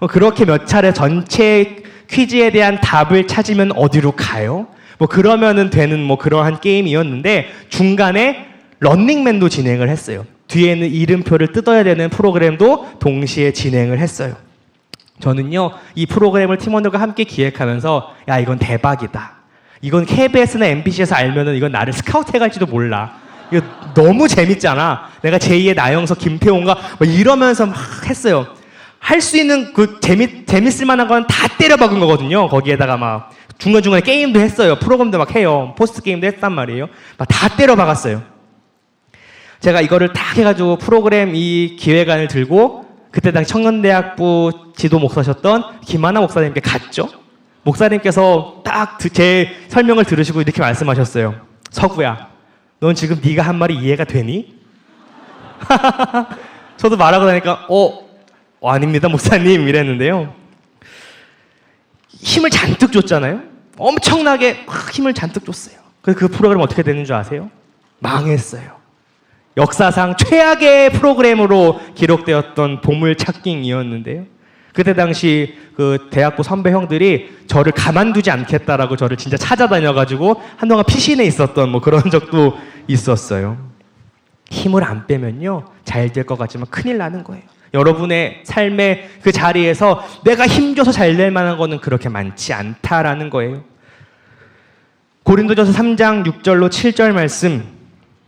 그렇게 몇 차례 전체 퀴즈에 대한 답을 찾으면 어디로 가요? 그러면은 되는 그러한 게임이었는데 중간에 런닝맨도 진행을 했어요. 뒤에는 이름표를 뜯어야 되는 프로그램도 동시에 진행을 했어요. 저는요, 이 프로그램을 팀원들과 함께 기획하면서 야, 이건 대박이다. 이건 KBS나 MBC에서 알면은 이건 나를 스카우트 해갈지도 몰라. 이거 너무 재밌잖아. 내가 제2의 나영석, 김태훈가 이러면서 막 했어요. 할 수 있는 재밌을 만한 건 다 때려박은 거거든요. 거기에다가 막 중간중간에 게임도 했어요. 프로그램도 막 해요. 포스트 게임도 했단 말이에요. 막 다 때려박았어요. 제가 이거를 딱 해가지고 프로그램 이 기획안을 들고 그때 당시 청년대학부 지도 목사셨던 김하나 목사님께 갔죠. 목사님께서 딱 제 설명을 들으시고 이렇게 말씀하셨어요. 서구야, 넌 지금 네가 한 말이 이해가 되니? 저도 말하고 나니까 아닙니다 목사님 이랬는데요. 힘을 잔뜩 줬잖아요. 엄청나게 힘을 잔뜩 줬어요. 그래서 그 프로그램 어떻게 되는 줄 아세요? 망했어요. 역사상 최악의 프로그램으로 기록되었던 보물찾기이었는데요. 그때 당시 그 대학부 선배 형들이 저를 가만두지 않겠다라고 저를 진짜 찾아다녀가지고 한동안 피신해 있었던 그런 적도 있었어요. 힘을 안 빼면요, 잘 될 것 같지만 큰일 나는 거예요. 여러분의 삶의 그 자리에서 내가 힘줘서 잘 될 만한 거는 그렇게 많지 않다라는 거예요. 고린도전서 3장 6절로 7절 말씀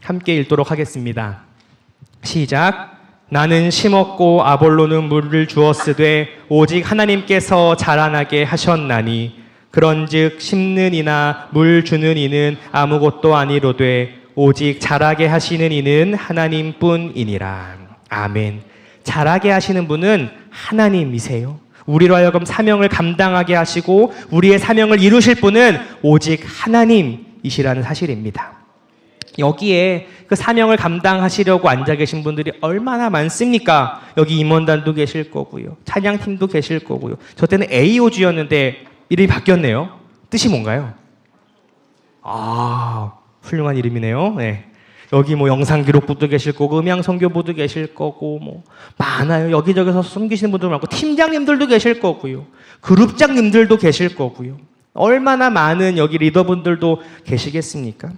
함께 읽도록 하겠습니다. 시작. 나는 심었고 아볼로는 물을 주었으되 오직 하나님께서 자라나게 하셨나니 그런즉 심는 이나 물 주는 이는 아무것도 아니로되 오직 자라게 하시는 이는 하나님뿐이니라. 아멘. 자라게 하시는 분은 하나님이세요. 우리로 하여금 사명을 감당하게 하시고 우리의 사명을 이루실 분은 오직 하나님이시라는 사실입니다. 여기에 그 사명을 감당하시려고 앉아 계신 분들이 얼마나 많습니까? 여기 임원단도 계실 거고요. 찬양팀도 계실 거고요. 저 때는 AOG였는데 이름이 바뀌었네요. 뜻이 뭔가요? 훌륭한 이름이네요. 네. 여기 영상기록부도 계실 거고, 음향선교부도 계실 거고, 많아요. 여기저기서 숨기시는 분들 많고, 팀장님들도 계실 거고요. 그룹장님들도 계실 거고요. 얼마나 많은 여기 리더분들도 계시겠습니까?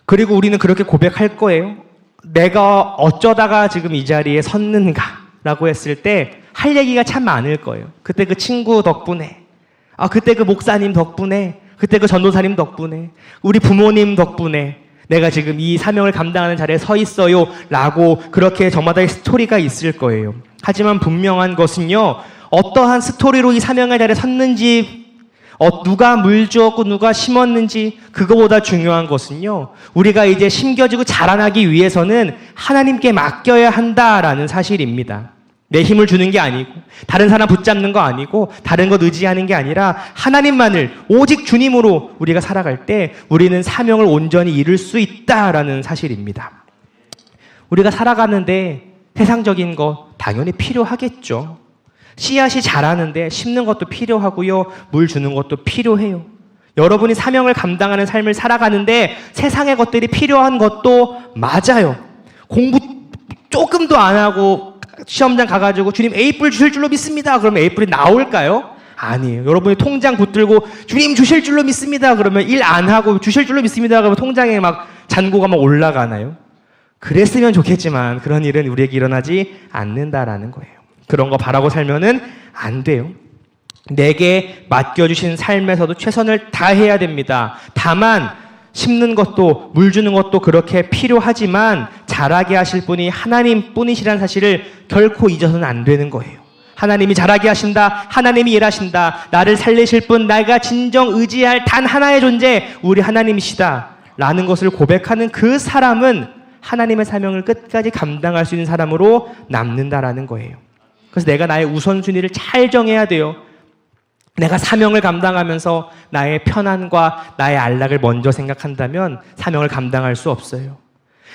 그리고 우리는 그렇게 고백할 거예요. 내가 어쩌다가 지금 이 자리에 섰는가라고 했을 때 할 얘기가 참 많을 거예요. 그때 그 친구 덕분에, 그때 그 목사님 덕분에, 그때 그 전도사님 덕분에, 우리 부모님 덕분에 내가 지금 이 사명을 감당하는 자리에 서 있어요 라고 그렇게 저마다의 스토리가 있을 거예요. 하지만 분명한 것은요, 어떠한 스토리로 이 사명의 자리에 섰는지, 누가 물 주었고 누가 심었는지, 그거보다 중요한 것은요, 우리가 이제 심겨지고 자라나기 위해서는 하나님께 맡겨야 한다라는 사실입니다. 내 힘을 주는 게 아니고, 다른 사람 붙잡는 거 아니고, 다른 것 의지하는 게 아니라 하나님만을, 오직 주님으로 우리가 살아갈 때 우리는 사명을 온전히 이룰 수 있다라는 사실입니다. 우리가 살아가는데 세상적인 거 당연히 필요하겠죠. 씨앗이 자라는데 심는 것도 필요하고요, 물 주는 것도 필요해요. 여러분이 사명을 감당하는 삶을 살아가는데 세상의 것들이 필요한 것도 맞아요. 공부 조금도 안 하고 시험장 가가지고 주님 A뿔 주실 줄로 믿습니다. 그러면 A뿔이 나올까요? 아니에요. 여러분이 통장 붙들고 주님 주실 줄로 믿습니다. 그러면 일 안 하고 주실 줄로 믿습니다. 그러면 통장에 막 잔고가 막 올라가나요? 그랬으면 좋겠지만 그런 일은 우리에게 일어나지 않는다라는 거예요. 그런 거 바라고 살면은 안 돼요. 내게 맡겨주신 삶에서도 최선을 다해야 됩니다. 다만 심는 것도 물 주는 것도 그렇게 필요하지만 자라게 하실 분이 하나님뿐이시라는 사실을 결코 잊어서는 안 되는 거예요. 하나님이 자라게 하신다. 하나님이 일하신다. 나를 살리실 분, 내가 진정 의지할 단 하나의 존재, 우리 하나님이시다 라는 것을 고백하는 그 사람은 하나님의 사명을 끝까지 감당할 수 있는 사람으로 남는다라는 거예요. 그래서 내가 나의 우선순위를 잘 정해야 돼요. 내가 사명을 감당하면서 나의 편안과 나의 안락을 먼저 생각한다면 사명을 감당할 수 없어요.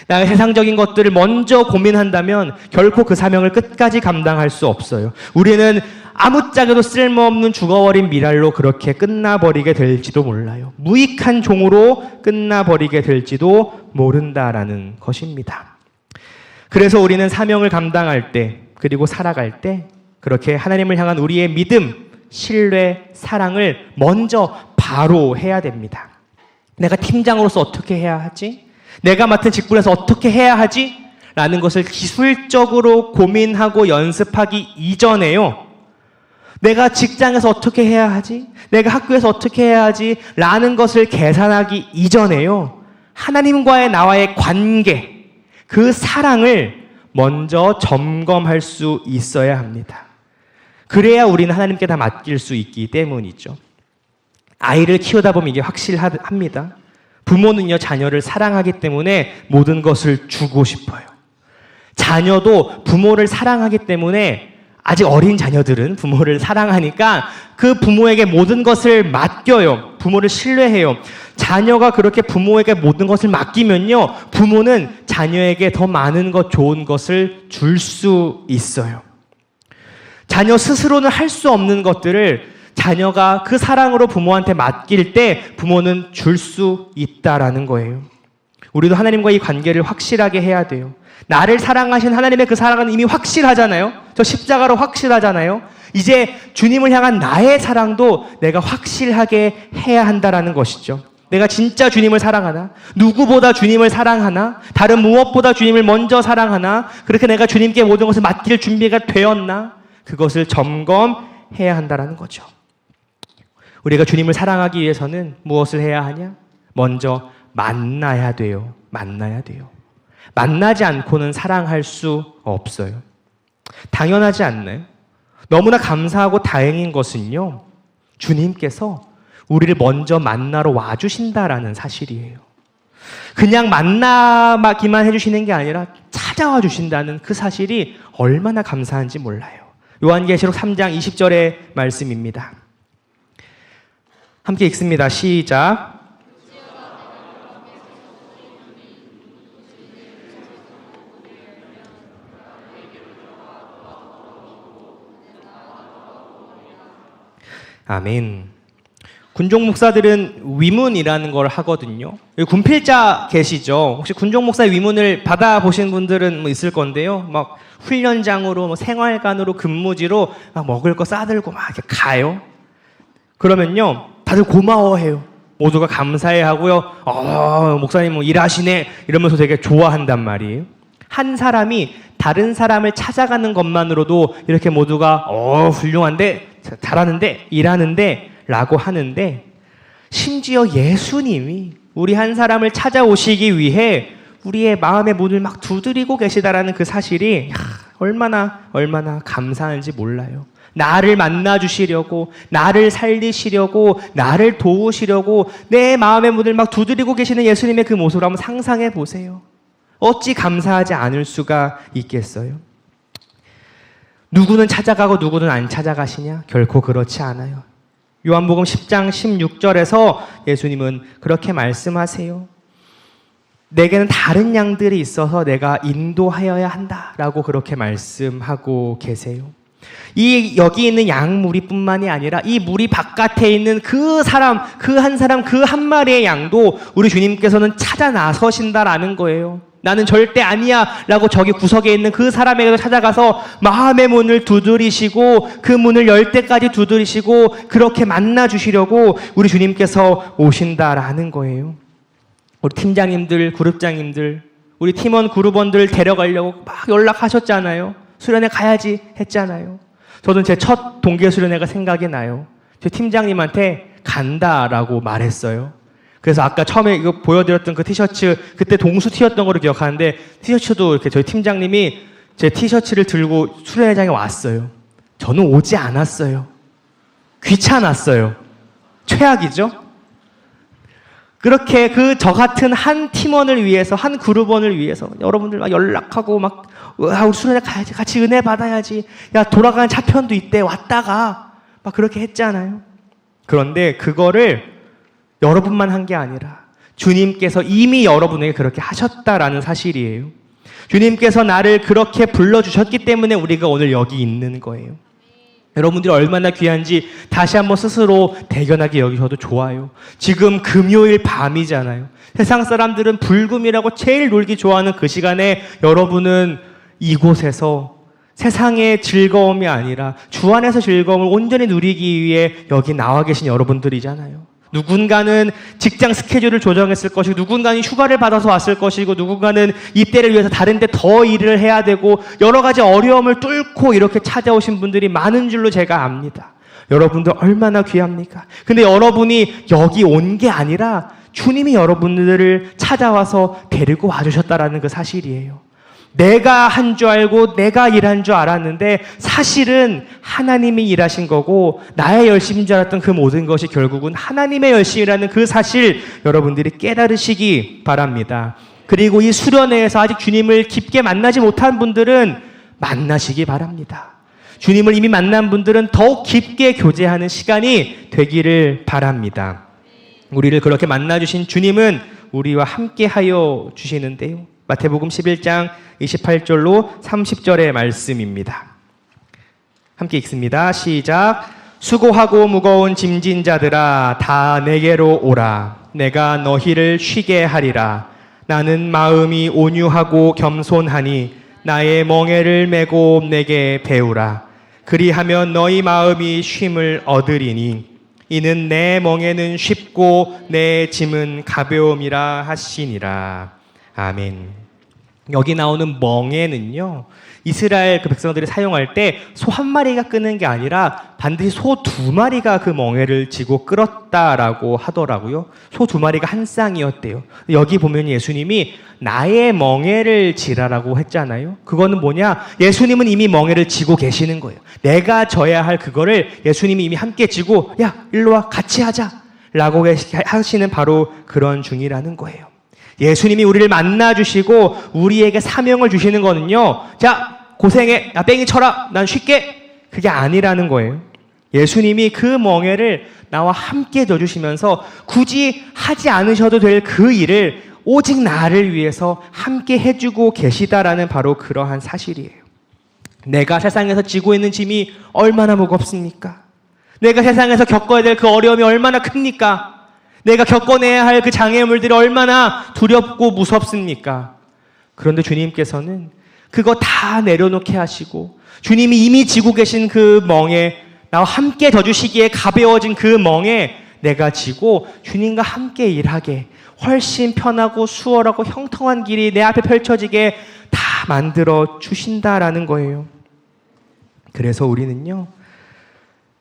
나의 세상적인 것들을 먼저 고민한다면 결코 그 사명을 끝까지 감당할 수 없어요. 우리는 아무짝에도 쓸모없는 죽어버린 미랄로 그렇게 끝나버리게 될지도 몰라요. 무익한 종으로 끝나버리게 될지도 모른다라는 것입니다. 그래서 우리는 사명을 감당할 때, 그리고 살아갈 때, 그렇게 하나님을 향한 우리의 믿음, 신뢰, 사랑을 먼저 바로 해야 됩니다. 내가 팀장으로서 어떻게 해야 하지? 내가 맡은 직분에서 어떻게 해야 하지? 라는 것을 기술적으로 고민하고 연습하기 이전에요. 내가 직장에서 어떻게 해야 하지? 내가 학교에서 어떻게 해야 하지? 라는 것을 계산하기 이전에요. 하나님과의 나와의 관계, 그 사랑을 먼저 점검할 수 있어야 합니다. 그래야 우리는 하나님께 다 맡길 수 있기 때문이죠. 아이를 키우다 보면 이게 확실합니다. 부모는요, 자녀를 사랑하기 때문에 모든 것을 주고 싶어요. 자녀도 부모를 사랑하기 때문에 아직 어린 자녀들은 부모를 사랑하니까 그 부모에게 모든 것을 맡겨요. 부모를 신뢰해요. 자녀가 그렇게 부모에게 모든 것을 맡기면요, 부모는 자녀에게 더 많은 것, 좋은 것을 줄 수 있어요. 자녀 스스로는 할 수 없는 것들을 자녀가 그 사랑으로 부모한테 맡길 때 부모는 줄 수 있다라는 거예요. 우리도 하나님과 이 관계를 확실하게 해야 돼요. 나를 사랑하신 하나님의 그 사랑은 이미 확실하잖아요. 저 십자가로 확실하잖아요. 이제 주님을 향한 나의 사랑도 내가 확실하게 해야 한다라는 것이죠. 내가 진짜 주님을 사랑하나? 누구보다 주님을 사랑하나? 다른 무엇보다 주님을 먼저 사랑하나? 그렇게 내가 주님께 모든 것을 맡길 준비가 되었나? 그것을 점검해야 한다라는 거죠. 우리가 주님을 사랑하기 위해서는 무엇을 해야 하냐? 먼저 만나야 돼요. 만나야 돼요. 만나지 않고는 사랑할 수 없어요. 당연하지 않나요? 너무나 감사하고 다행인 것은요, 주님께서 우리를 먼저 만나러 와주신다라는 사실이에요. 그냥 만나기만 해주시는 게 아니라 찾아와 주신다는 그 사실이 얼마나 감사한지 몰라요. 요한계시록 3장 20절의 말씀입니다. 함께 읽습니다. 시작. 아멘. 군종 목사들은 위문이라는 걸 하거든요. 여기 군필자 계시죠? 혹시 군종 목사의 위문을 받아보신 분들은 뭐 있을 건데요. 막 훈련장으로, 뭐 생활관으로, 근무지로 막 먹을 거 싸들고 막 이렇게 가요. 그러면요, 다들 고마워해요. 모두가 감사해 하고요. 목사님 뭐 일하시네 이러면서 되게 좋아한단 말이에요. 한 사람이 다른 사람을 찾아가는 것만으로도 이렇게 모두가 훌륭한데, 잘하는데, 일하는데 라고 하는데, 심지어 예수님이 우리 한 사람을 찾아오시기 위해 우리의 마음의 문을 막 두드리고 계시다라는 그 사실이 얼마나 감사한지 몰라요. 나를 만나주시려고, 나를 살리시려고, 나를 도우시려고 내 마음의 문을 막 두드리고 계시는 예수님의 그 모습을 한번 상상해 보세요. 어찌 감사하지 않을 수가 있겠어요? 누구는 찾아가고 누구는 안 찾아가시냐? 결코 그렇지 않아요. 요한복음 10장 16절에서 예수님은 그렇게 말씀하세요. 내게는 다른 양들이 있어서 내가 인도하여야 한다라고 그렇게 말씀하고 계세요. 여기 있는 양 무리뿐만이 아니라 이 무리 바깥에 있는 그 사람, 그 한 마리의 양도 우리 주님께서는 찾아 나서신다라는 거예요. 나는 절대 아니야 라고 저기 구석에 있는 그 사람에게도 찾아가서 마음의 문을 두드리시고 그 문을 열 때까지 두드리시고 그렇게 만나주시려고 우리 주님께서 오신다라는 거예요. 우리 팀장님들, 그룹장님들, 우리 팀원, 그룹원들 데려가려고 막 연락하셨잖아요. 수련회 가야지 했잖아요. 저는 제 첫 동계 수련회가 생각이 나요. 제 팀장님한테 간다라고 말했어요. 그래서 아까 처음에 이거 보여드렸던 그 티셔츠, 그때 동수 티였던 거를 기억하는데, 티셔츠도 이렇게 저희 팀장님이 제 티셔츠를 들고 수련회장에 왔어요. 저는 오지 않았어요. 귀찮았어요. 최악이죠? 그렇게 저 같은 한 팀원을 위해서, 한 그룹원을 위해서 여러분들 막 연락하고 막 우리 수련회 가야지, 같이 은혜 받아야지, 야 돌아가는 차편도 있대, 왔다가 막 그렇게 했잖아요. 그런데 그거를 여러분만 한 게 아니라 주님께서 이미 여러분에게 그렇게 하셨다라는 사실이에요. 주님께서 나를 그렇게 불러주셨기 때문에 우리가 오늘 여기 있는 거예요. 여러분들이 얼마나 귀한지 다시 한번 스스로 대견하게 여기셔도 좋아요. 지금 금요일 밤이잖아요. 세상 사람들은 불금이라고 제일 놀기 좋아하는 그 시간에 여러분은 이곳에서 세상의 즐거움이 아니라 주 안에서 즐거움을 온전히 누리기 위해 여기 나와 계신 여러분들이잖아요. 누군가는 직장 스케줄을 조정했을 것이고, 누군가는 휴가를 받아서 왔을 것이고, 누군가는 입대를 위해서 다른 데 더 일을 해야 되고, 여러 가지 어려움을 뚫고 이렇게 찾아오신 분들이 많은 줄로 제가 압니다. 여러분들 얼마나 귀합니까? 근데 여러분이 여기 온 게 아니라 주님이 여러분들을 찾아와서 데리고 와주셨다라는 그 사실이에요. 내가 한 줄 알고 내가 일한 줄 알았는데 사실은 하나님이 일하신 거고, 나의 열심인 줄 알았던 그 모든 것이 결국은 하나님의 열심이라는 그 사실 여러분들이 깨달으시기 바랍니다. 그리고 이 수련회에서 아직 주님을 깊게 만나지 못한 분들은 만나시기 바랍니다. 주님을 이미 만난 분들은 더욱 깊게 교제하는 시간이 되기를 바랍니다. 우리를 그렇게 만나주신 주님은 우리와 함께 하여 주시는데요. 마태복음 11장 28절로 30절의 말씀입니다. 함께 읽습니다. 시작. 수고하고 무거운 짐진 자들아 다 내게로 오라. 내가 너희를 쉬게 하리라. 나는 마음이 온유하고 겸손하니 나의 멍에를 메고 내게 배우라. 그리하면 너희 마음이 쉼을 얻으리니 이는 내 멍에는 쉽고 내 짐은 가벼움이라 하시니라. 아멘. 여기 나오는 멍에는요, 이스라엘 그 백성들이 사용할 때 소 한 마리가 끄는 게 아니라 반드시 소 두 마리가 그 멍에를 지고 끌었다라고 하더라고요. 소 두 마리가 한 쌍이었대요. 여기 보면 예수님이 나의 멍에를 지라라고 했잖아요. 그거는 뭐냐? 예수님은 이미 멍에를 지고 계시는 거예요. 내가 져야 할 그거를 예수님이 이미 함께 지고, 야, 일로 와, 같이 하자 라고 하시는 바로 그런 중이라는 거예요. 예수님이 우리를 만나주시고 우리에게 사명을 주시는 거는요, 자, 고생해, 야, 뺑이 쳐라, 난 쉴게, 그게 아니라는 거예요. 예수님이 그 멍에를 나와 함께 져주시면서 굳이 하지 않으셔도 될 그 일을 오직 나를 위해서 함께 해주고 계시다라는 바로 그러한 사실이에요. 내가 세상에서 지고 있는 짐이 얼마나 무겁습니까? 내가 세상에서 겪어야 될 그 어려움이 얼마나 큽니까? 내가 겪어내야 할 그 장애물들이 얼마나 두렵고 무섭습니까? 그런데 주님께서는 그거 다 내려놓게 하시고, 주님이 이미 지고 계신 그 멍에, 나와 함께 져주시기에 가벼워진 그 멍에 내가 지고 주님과 함께 일하게, 훨씬 편하고 수월하고 형통한 길이 내 앞에 펼쳐지게 다 만들어 주신다라는 거예요. 그래서 우리는요,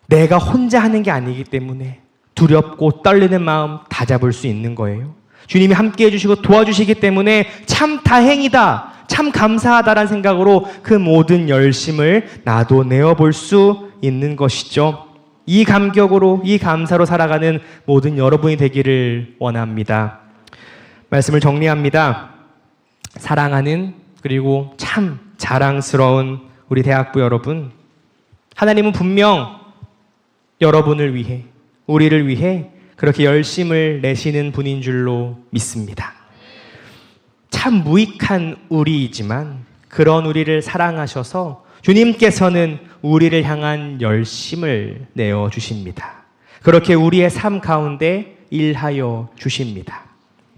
내가 혼자 하는 게 아니기 때문에 두렵고 떨리는 마음 다 잡을 수 있는 거예요. 주님이 함께 해주시고 도와주시기 때문에 참 다행이다, 참 감사하다라는 생각으로 그 모든 열심을 나도 내어볼 수 있는 것이죠. 이 감격으로, 이 감사로 살아가는 모든 여러분이 되기를 원합니다. 말씀을 정리합니다. 사랑하는, 그리고 참 자랑스러운 우리 대학부 여러분, 하나님은 분명 여러분을 위해, 우리를 위해 그렇게 열심을 내시는 분인 줄로 믿습니다. 참 무익한 우리이지만 그런 우리를 사랑하셔서 주님께서는 우리를 향한 열심을 내어 주십니다. 그렇게 우리의 삶 가운데 일하여 주십니다.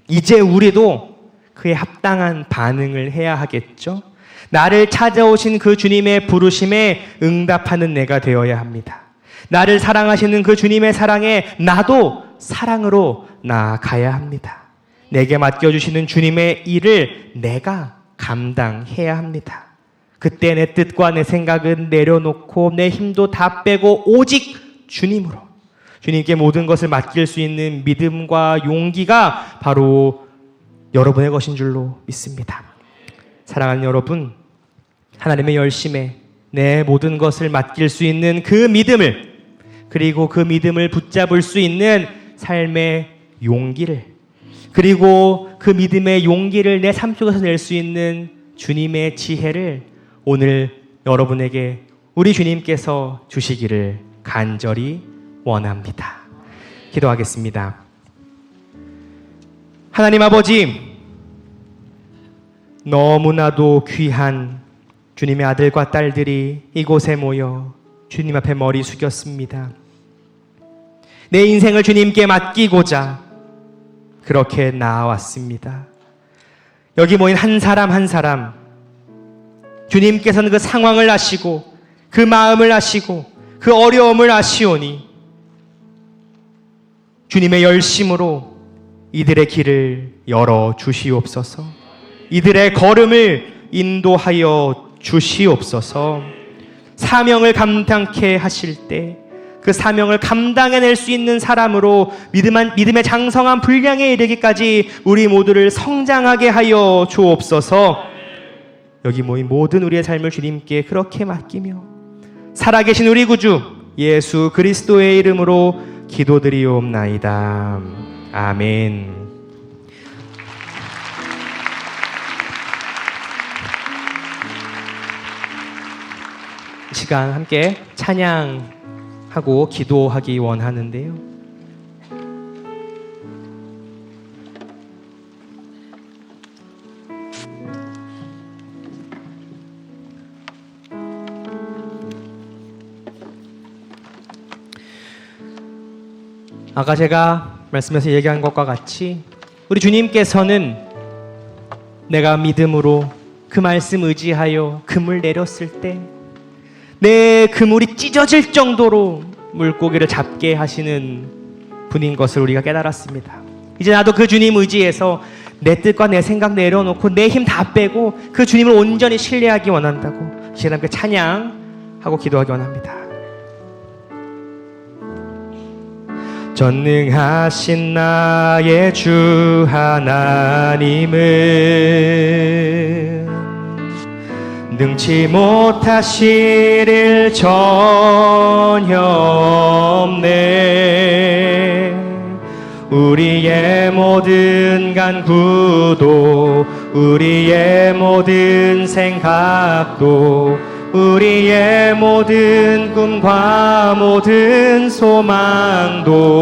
이제 우리도 그에 합당한 반응을 해야 하겠죠? 나를 찾아오신 그 주님의 부르심에 응답하는 내가 되어야 합니다. 나를 사랑하시는 그 주님의 사랑에 나도 사랑으로 나아가야 합니다. 내게 맡겨주시는 주님의 일을 내가 감당해야 합니다. 그때 내 뜻과 내 생각은 내려놓고 내 힘도 다 빼고 오직 주님으로, 주님께 모든 것을 맡길 수 있는 믿음과 용기가 바로 여러분의 것인 줄로 믿습니다. 사랑하는 여러분, 하나님의 열심에 내 모든 것을 맡길 수 있는 그 믿음을, 그리고 그 믿음을 붙잡을 수 있는 삶의 용기를, 그리고 그 믿음의 용기를 내 삶 속에서 낼 수 있는 주님의 지혜를 오늘 여러분에게 우리 주님께서 주시기를 간절히 원합니다. 기도하겠습니다. 하나님 아버지, 너무나도 귀한 주님의 아들과 딸들이 이곳에 모여 주님 앞에 머리 숙였습니다. 내 인생을 주님께 맡기고자 그렇게 나아왔습니다. 여기 모인 한 사람 한 사람, 주님께서는 그 상황을 아시고 그 마음을 아시고 그 어려움을 아시오니 주님의 열심으로 이들의 길을 열어 주시옵소서. 이들의 걸음을 인도하여 주시옵소서. 사명을 감당케 하실 때 그 사명을 감당해낼 수 있는 사람으로 믿음의 장성한 분량에 이르기까지 우리 모두를 성장하게 하여 주옵소서. 여기 모인 모든 우리의 삶을 주님께 그렇게 맡기며 살아계신 우리 구주 예수 그리스도의 이름으로 기도드리옵나이다. 아멘. 이 시간 함께 찬양하고 기도하기 원하는데요. 아까 제가 말씀에서 얘기한 것과 같이 우리 주님께서는 내가 믿음으로 그 말씀 의지하여 그물 내렸을 때 내 그물이 찢어질 정도로 물고기를 잡게 하시는 분인 것을 우리가 깨달았습니다. 이제 나도 그 주님 의지해서 내 뜻과 내 생각 내려놓고 내 힘 다 빼고 그 주님을 온전히 신뢰하기 원한다고 시간 함께 찬양하고 기도하기 원합니다. 전능하신 나의 주 하나님은 능치 못하실 일 전혀 없네. 우리의 모든 간구도 우리의 모든 생각도 우리의 모든 꿈과 모든 소망도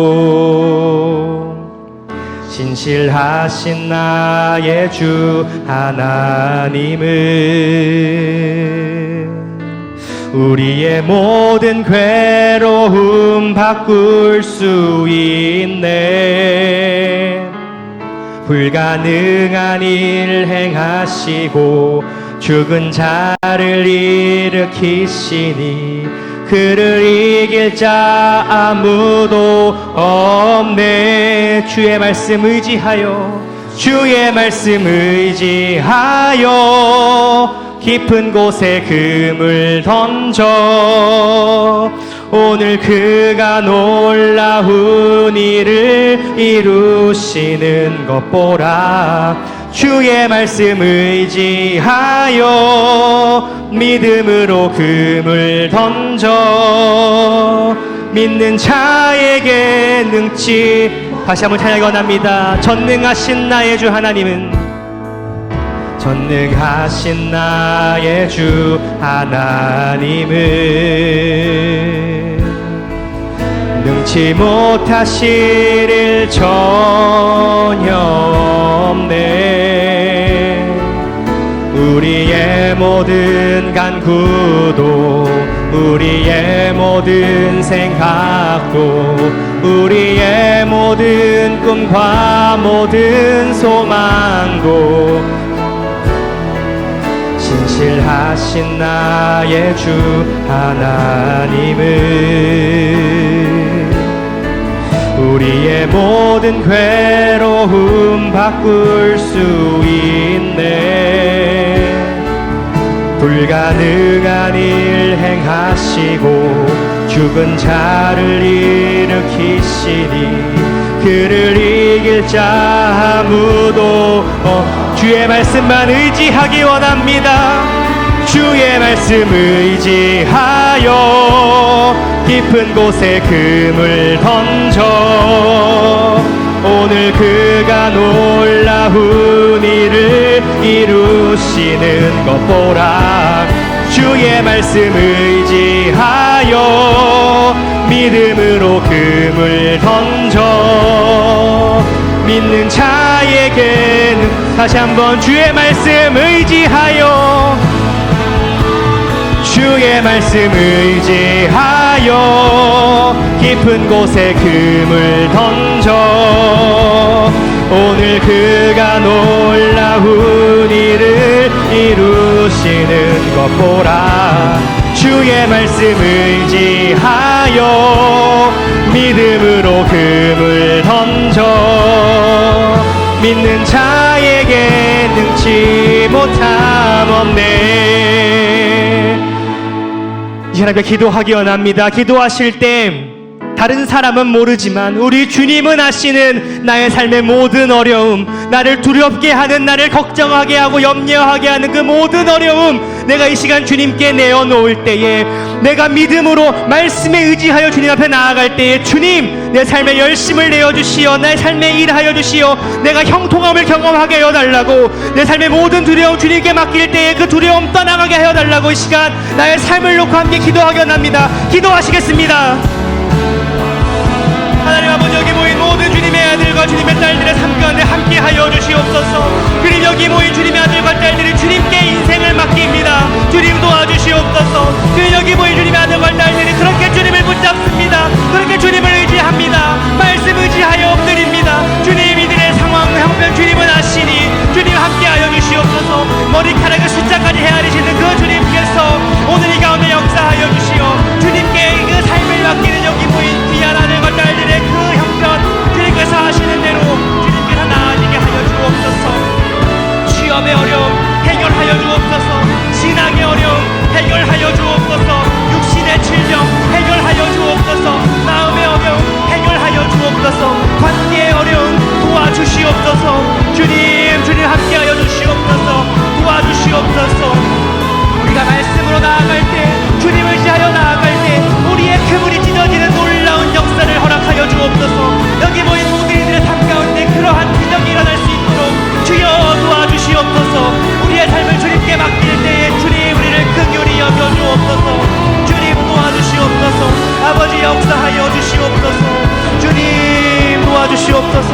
신실하신 나의 주 하나님은 우리의 모든 괴로움 바꿀 수 있네. 불가능한 일 행하시고 죽은 자를 일으키시니 그를 이길 자 아무도 없네. 주의 말씀 의지하여 주의 말씀 의지하여 깊은 곳에 금을 던져 오늘 그가 놀라운 일을 이루시는 것 보라. 주의 말씀 의지하여 믿음으로 금을 던져 믿는 자에게 능치. 다시 한번 찬양하기 원합니다. 전능하신 나의 주 하나님은 전능하신 나의 주 하나님은 능치 못하실 일 전혀 없네. 우리의 모든 간구도 우리의 모든 생각도 우리의 모든 꿈과 모든 소망도 신실하신 나의 주 하나님은 우리의 모든 괴로움 바꿀 수 있네. 불가능한 일 행하시고 죽은 자를 일으키시니 그를 이길 자 아무도 주의 말씀만 의지하기 원합니다. 주의 말씀 의지하여 깊은 곳에 금을 던져 오늘 그가 놀라운 일을 이루시는 것 보라. 주의 말씀 의지하여 믿음으로 금을 던져 믿는 자에게는 다시 한번 주의 말씀 의지하여 주의 말씀 의지하여 깊은 곳에 금을 던져 오늘 그가 놀라운 일을 이루시는 것 보라. 주의 말씀 의지하여 믿음으로 금을 던져 믿는 자에게 능치 못함 없네. 이 하나님께 기도하기 원합니다. 기도하실 때 다른 사람은 모르지만 우리 주님은 아시는 나의 삶의 모든 어려움, 나를 두렵게 하는, 나를 걱정하게 하고 염려하게 하는 그 모든 어려움, 내가 이 시간 주님께 내어놓을 때에 내가 믿음으로 말씀에 의지하여 주님 앞에 나아갈 때에 주님, 내 삶의 열심을 내어주시어 내 삶에 일하여 주시어 내가 형통함을 경험하게 하여달라고, 내 삶의 모든 두려움 주님께 맡길 때에 그 두려움 떠나가게 하여달라고 이 시간 나의 삶을 놓고 함께 기도하기 원합니다. 기도하시겠습니다. 하나님 아버지, 여기 모인 모든 주님의 아들과 주님의 딸들의 삶 가운데 함께하여 주시옵소서. 그리고 여기 모인 주님의 아들과 딸들이 주님께 인생을 맡깁니다. 주님 도와주시옵소서. 그리고 여기 모인 주님의 아들과 딸들이 그렇게 주님을 붙잡습니다. 그렇게 주님을 의지합니다. 말씀 의지하여 엎드립니다. 주님, 이들의 상황 형편 주님은 아시니 주님 함께하여 주시옵소서. 머리카락의 숫자까지 헤아리시는 그 주님께서 오늘 이 가운데 역사하여 주시어 주님께 그 삶을 맡기는 여기 모인 귀한 아들과 딸들의 그 형편 주님께서 하시는 대로 주님께서 나아지게 하여 주옵소서. 취업의 어려움 해결하여 주옵소서. 신앙의 어려움 해결하여 주옵소서. 육신의 질병 해결하여 주옵소서. 마음의 어려움 해결하여 주옵소서. 관계의 어려움 도와주시옵소서. 주님 함께하여 주시옵소서. 도와주시옵소서. 우리가 말씀으로 나아갈 때, 주님을 의지하여 나아갈 때 우리의 그물이 찢어지는 놀라운 역사를 허락하여 주옵소서. 여기 모인 모든 이들의 삶 가운데 그러한 기적이 일어날 수 있도록 주여 도와주시옵소서. 우리의 삶을 주님께 맡길 때에 주님 우리를 긍휼히 여겨 주옵소서. 주님 도와주시옵소서. 아버지 역사하여 주시옵소서. 주님 도와주시옵소서.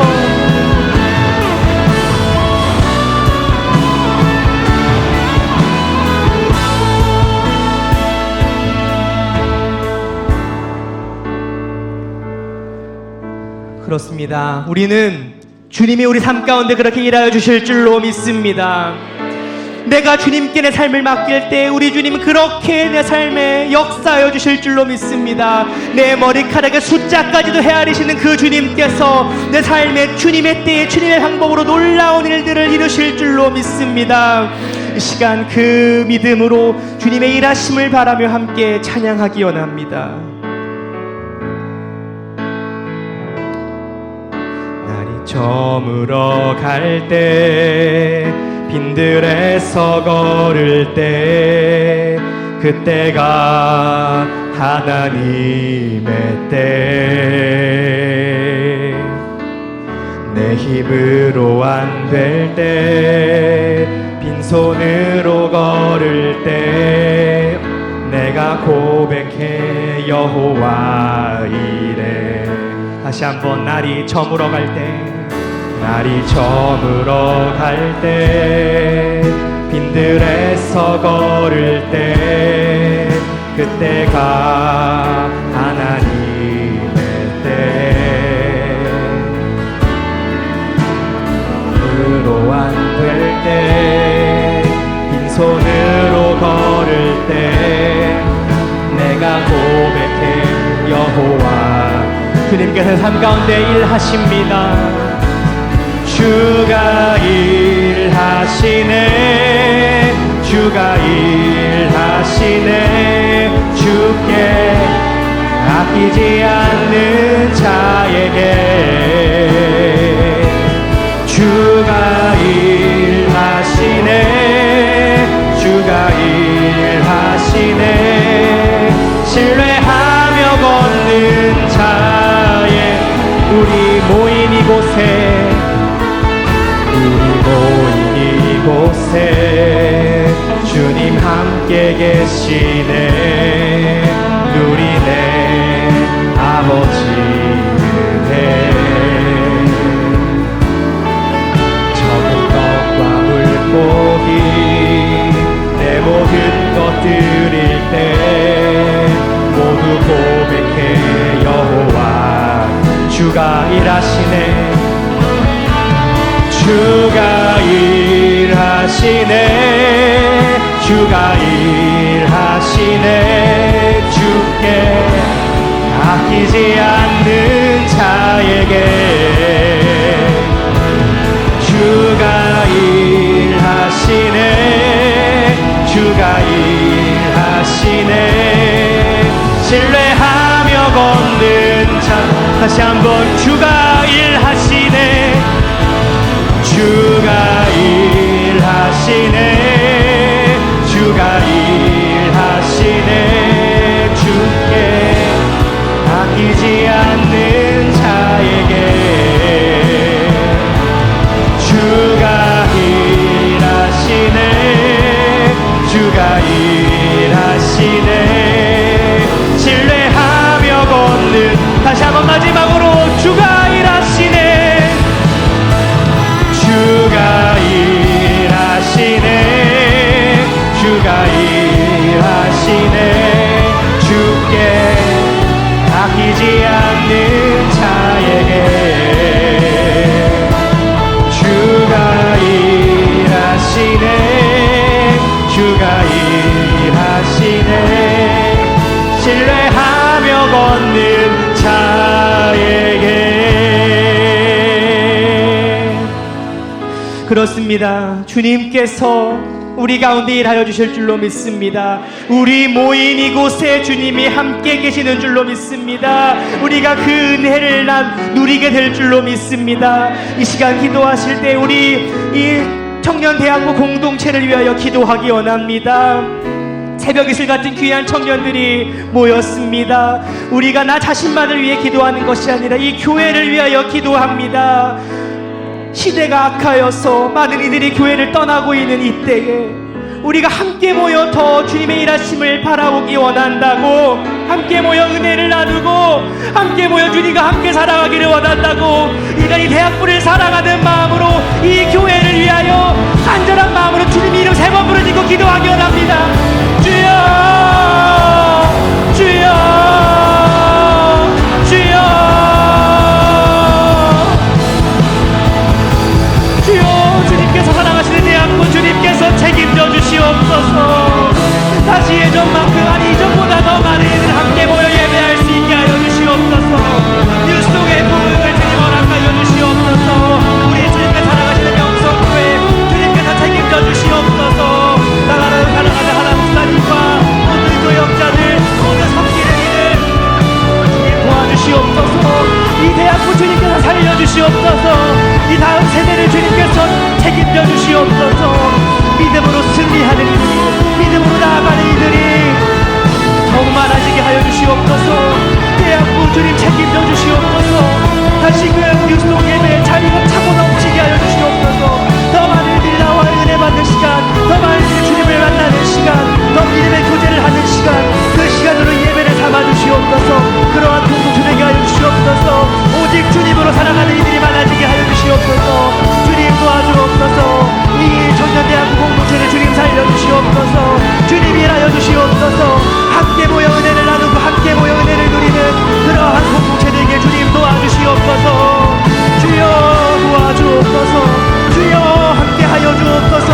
그렇습니다. 우리는 주님이 우리 삶 가운데 그렇게 일하여 주실 줄로 믿습니다. 내가 주님께 내 삶을 맡길 때 우리 주님 그렇게 내 삶에 역사하여 주실 줄로 믿습니다. 내 머리카락의 숫자까지도 헤아리시는 그 주님께서 내 삶에 주님의 때에 주님의 방법으로 놀라운 일들을 이루실 줄로 믿습니다. 이 시간 그 믿음으로 주님의 일하심을 바라며 함께 찬양하기 원합니다. 저물어 갈 때, 빈들에서 걸을 때, 그때가 하나님의 때. 내 힘으로 안 될 때, 빈손으로 걸을 때, 내가 고백해 여호와 이래. 다시 한번 날이 저물어 갈 때, 날이 저물어 갈 때, 빈들에서 걸을 때, 그때가 하나님의 때. 으로 안 될 때, 빈손으로 걸을 때, 내가 고백해 여호와. 주님께서 삶 가운데 일하십니다. 주가 일하시네, 주가 일하시네. 주께 아끼지 않는 자에게 주가 일하시네, 주가 일하시네. 신뢰하며 걷는 자의 우리 모인 이곳에, 이곳에 주님 함께 계시네. 누리네 아버지 은혜. 적은 떡과 물고기 내 모든 것 드릴 때 모두 고백해 여호와. 주가 일하시네, 주가 일하시네 주가 일하시네 주께 아끼지 않는 자에게 주가 일하시네 주가 일하시네 신뢰하며 걷는 자 다시 한번 주가 일하시네 주가 일하시네 주가 일하시네 주께 아끼지 않는 자에게 주가 일하시네 주가 일하시네 신뢰하며 걷는 다시 한번 마지막으로 주가 일하시네 주가 일하시네 주가 일하시네 주께 아끼지 않는 자에게 주가 일하시네 주가 일하시네 신뢰하며 걷는 자에게 그렇습니다. 주님께서 우리 가운데 일하여 주실 줄로 믿습니다. 우리 모인 이곳에 주님이 함께 계시는 줄로 믿습니다. 우리가 그 은혜를 누리게 될 줄로 믿습니다. 이 시간 기도하실 때 우리 이 청년대학부 공동체를 위하여 기도하기 원합니다. 새벽 이슬 같은 귀한 청년들이 모였습니다. 우리가 나 자신만을 위해 기도하는 것이 아니라 이 교회를 위하여 기도합니다. 시대가 악하여서 많은 이들이 교회를 떠나고 있는 이때에 우리가 함께 모여 더 주님의 일하심을 바라보기 원한다고 함께 모여 은혜를 나누고 함께 모여 주님과 함께 살아가기를 원한다고 우리가 이 대학부를 사랑하는 마음으로 이 교회를 위하여 간절한 마음으로 주님 이름 3번 부르짖고 기도하기 원합니다. 주여 주여 주여 주님께서 사랑하시는 대학부 주님께서 책임져 주시옵소서. 다시 예전만큼 아니 이전보다 더 많은 이들 함께 모여 예배할 수 있게 하여 주시옵소서. 뉴스동의 부흥을 주님 허락하여 주시옵소서. 우리 주님께 사랑하시는 명성교회 주님께서 책임져 주시옵소서. 나라를 사랑하는 하나님 목사님과 모든 교역자들 모든 섬기는 이들 주님 도와주시옵소서. 이 대학부 주님께서 살려주시옵소서. 이 다음 세대를 주님께서 책임져 주시옵소서. 믿음으로 승리하는 이들 믿음으로 나아가는 이들이 더욱 많아지게 하여 주시옵소서. 대학부 주님 책임져 주시옵소서. 다시금 뉴스동 예배의 자리가 차고 넘치게 하여 주시옵소서. 더 많은 이들이 나와 은혜 받는 시간 더 많은 이들이 주님을 만나는 시간 더 믿음의 교제를 하는 시간 그 시간으로 예배를 삼아 주시옵소서. 그러한 공동체되게 하여 주시옵소서. 오직 주님으로 살아가는 이들이 많아지게 하여 주시옵소서. 주님 도와주옵소서. 이 청년대학부 공동체를 주님 살려주시옵소서. 주님 일하여 주시옵소서. 함께 모여 은혜를 나누고 함께 모여 은혜를 누리는 그러한 공동체들에게 주님 도와주시옵소서. 주여 도와주옵소서. 주여 함께하여 주옵소서.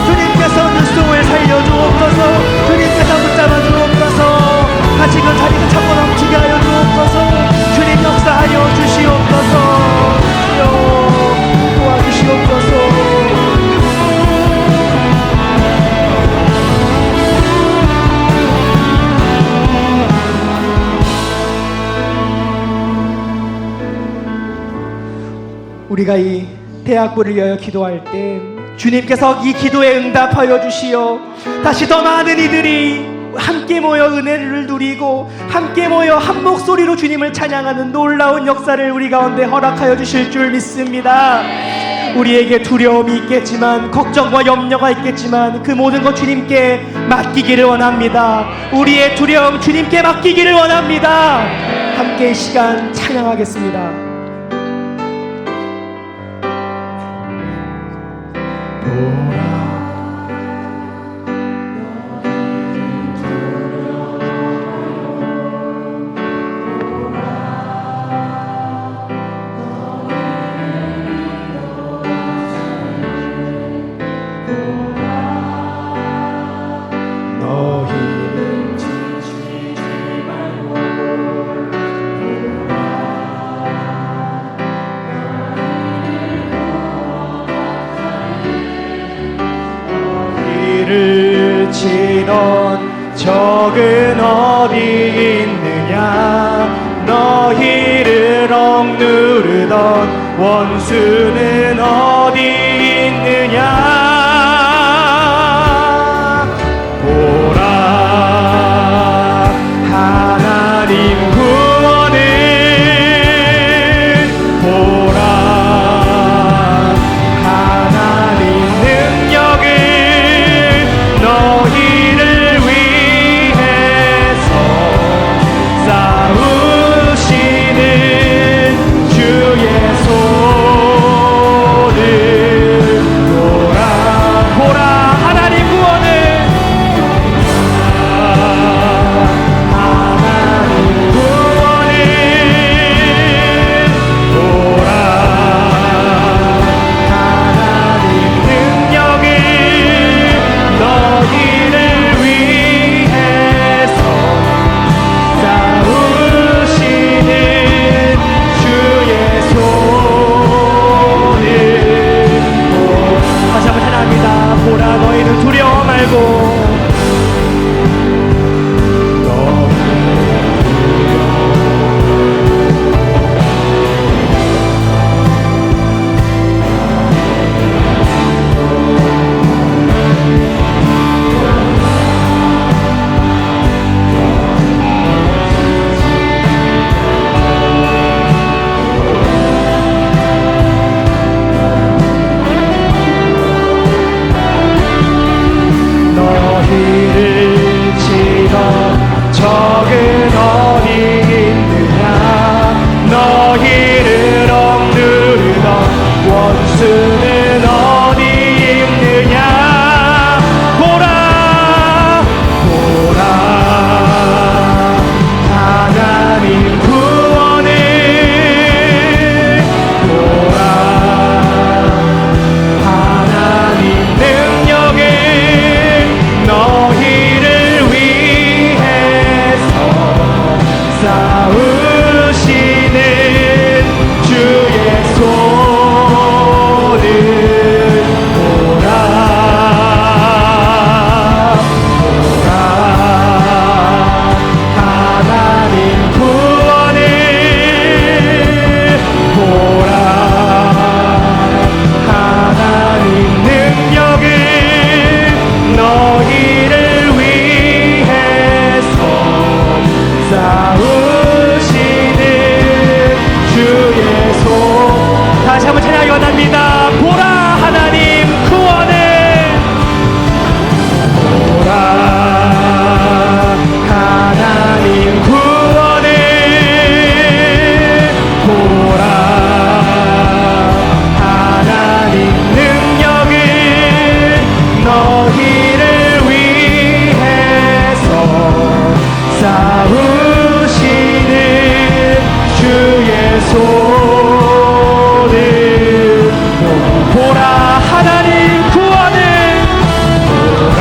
주님께서 뉴스동을 살려주옵소서. 주님께서 붙잡아 주옵소서. 다시금 자리가 차고 넘치게 하여 주옵소서. 주님 역사하여 주시옵소서. 주여 도와주시옵소서. 우리가 이 대학부를 위하여 기도할 때 주님께서 이 기도에 응답하여 주시어 다시 더 많은 이들이 함께 모여 은혜를 누리고 함께 모여 한 목소리로 주님을 찬양하는 놀라운 역사를 우리 가운데 허락하여 주실 줄 믿습니다. 우리에게 두려움이 있겠지만 걱정과 염려가 있겠지만 그 모든 것 주님께 맡기기를 원합니다. 우리의 두려움 주님께 맡기기를 원합니다. 함께 이 시간 찬양하겠습니다. 누르던 적은 어디 있느냐 너희를 억누르던 원수는 어디 있느냐 보라 하나님 구원을 보라 하나님 능력을 너희를 위해서 싸우시는 주의 손을 보라 보라 하나님 구원을 하나님 구원을 보라 하나님 능력을 너희를 위해서 싸우시는 주의 손을 다시 한번 찬양합니다. 보라 너희는 두려워 말고 너희를 치던 적은 어디 있느냐 너희를 억누르던 원수는 어디 있느냐 보라 보라 하나님 구원을 보라 하나님 능력을 너희를 위해서 싸우시는 주의 손을 보라 보라 하나님 구원을 보라 하나님 능력을 너희를 위해서 싸우시는 주의 손 다시 한번 찬양하기 원합니다. 보라 하나님 구원을 보라 하나님 구원을 보라 하나님 능력을 너희를 위해서 싸우시는 주의 손을 보라 하나님 구원을 보라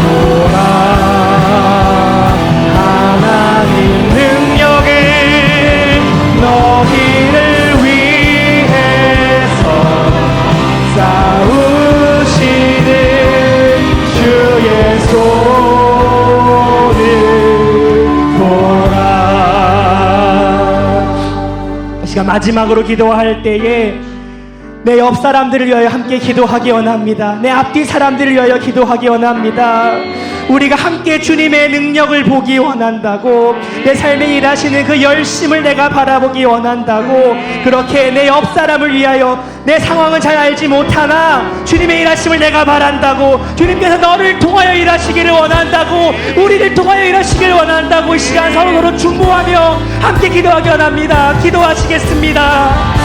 보라 하나님 능력을 너희를 위해서 싸우시는 주의 손을 보라. 이 시간 마지막으로 기도할 때에 내 옆 사람들을 위하여 함께 기도하기 원합니다. 내 앞뒤 사람들을 위하여 기도하기 원합니다. 우리가 함께 주님의 능력을 보기 원한다고 내 삶에 일하시는 그 열심을 내가 바라보기 원한다고 그렇게 내 옆 사람을 위하여 내 상황은 잘 알지 못하나 주님의 일하심을 내가 바란다고 주님께서 너를 통하여 일하시기를 원한다고 우리를 통하여 일하시기를 원한다고 이 시간 서로 중보하며 함께 기도하기 원합니다. 기도하시겠습니다.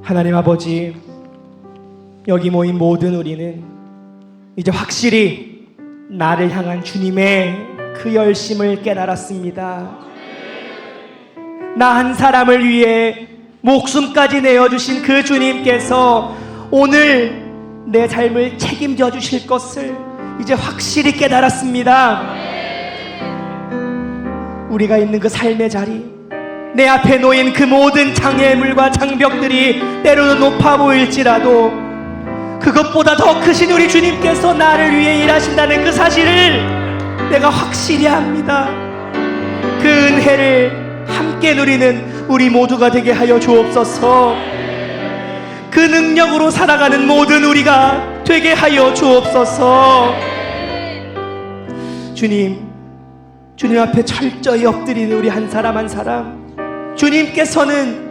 하나님 아버지, 여기 모인 모든 우리는 이제 확실히 나를 향한 주님의 그 열심을 깨달았습니다. 나 한 사람을 위해 목숨까지 내어주신 그 주님께서 오늘 내 삶을 책임져 주실 것을 이제 확실히 깨달았습니다. 우리가 있는 그 삶의 자리, 내 앞에 놓인 그 모든 장애물과 장벽들이 때로는 높아 보일지라도 그것보다 더 크신 우리 주님께서 나를 위해 일하신다는 그 사실을 내가 확실히 압니다. 그 은혜를 함께 누리는 우리 모두가 되게 하여 주옵소서. 그 능력으로 살아가는 모든 우리가 되게 하여 주옵소서. 주님 앞에 철저히 엎드리는 우리 한 사람 한 사람, 주님께서는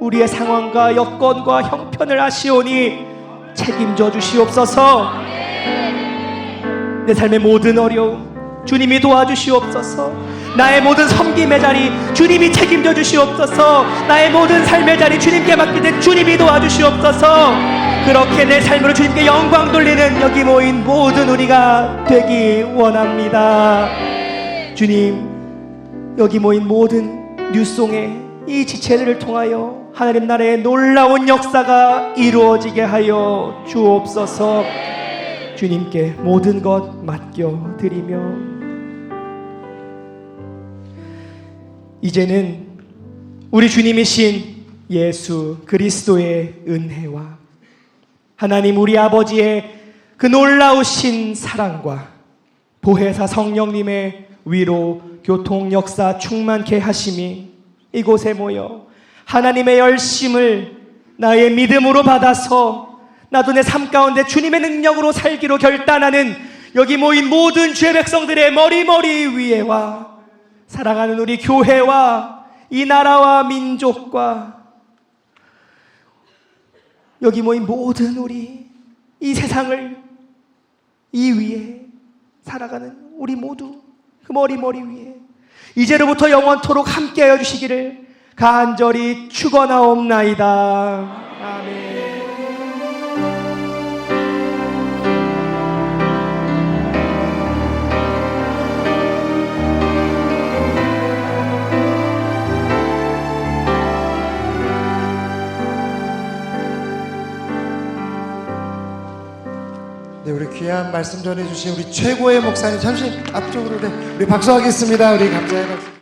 우리의 상황과 여건과 형편을 아시오니 책임져 주시옵소서. 내 삶의 모든 어려움 주님이 도와주시옵소서. 나의 모든 섬김의 자리 주님이 책임져 주시옵소서. 나의 모든 삶의 자리 주님께 맡기듯 주님이 도와주시옵소서. 그렇게 내 삶으로 주님께 영광 돌리는 여기 모인 모든 우리가 되기 원합니다. 주님, 여기 모인 모든 뉴송의 이 지체들을 통하여 하나님 나라의 놀라운 역사가 이루어지게 하여 주옵소서. 주님께 모든 것 맡겨드리며 이제는 우리 주님이신 예수 그리스도의 은혜와 하나님 우리 아버지의 그 놀라우신 사랑과 보혜사 성령님의 위로 교통 역사 충만케 하심이 이곳에 모여 하나님의 열심을 나의 믿음으로 받아서 나도 내 삶 가운데 주님의 능력으로 살기로 결단하는 여기 모인 모든 주의 백성들의 머리 위에와 사랑하는 우리 교회와 이 나라와 민족과 여기 모인 모든 우리 이 세상을 이 위에 살아가는 우리 모두 그 머리 위에 이제로부터 영원토록 함께하여 주시기를 간절히 축원하옵나이다. 아멘. 네, 우리 귀한 말씀 전해주신 우리 최고의 목사님 잠시 앞쪽으로 우리 박수하겠습니다. 우리 감사의 박수.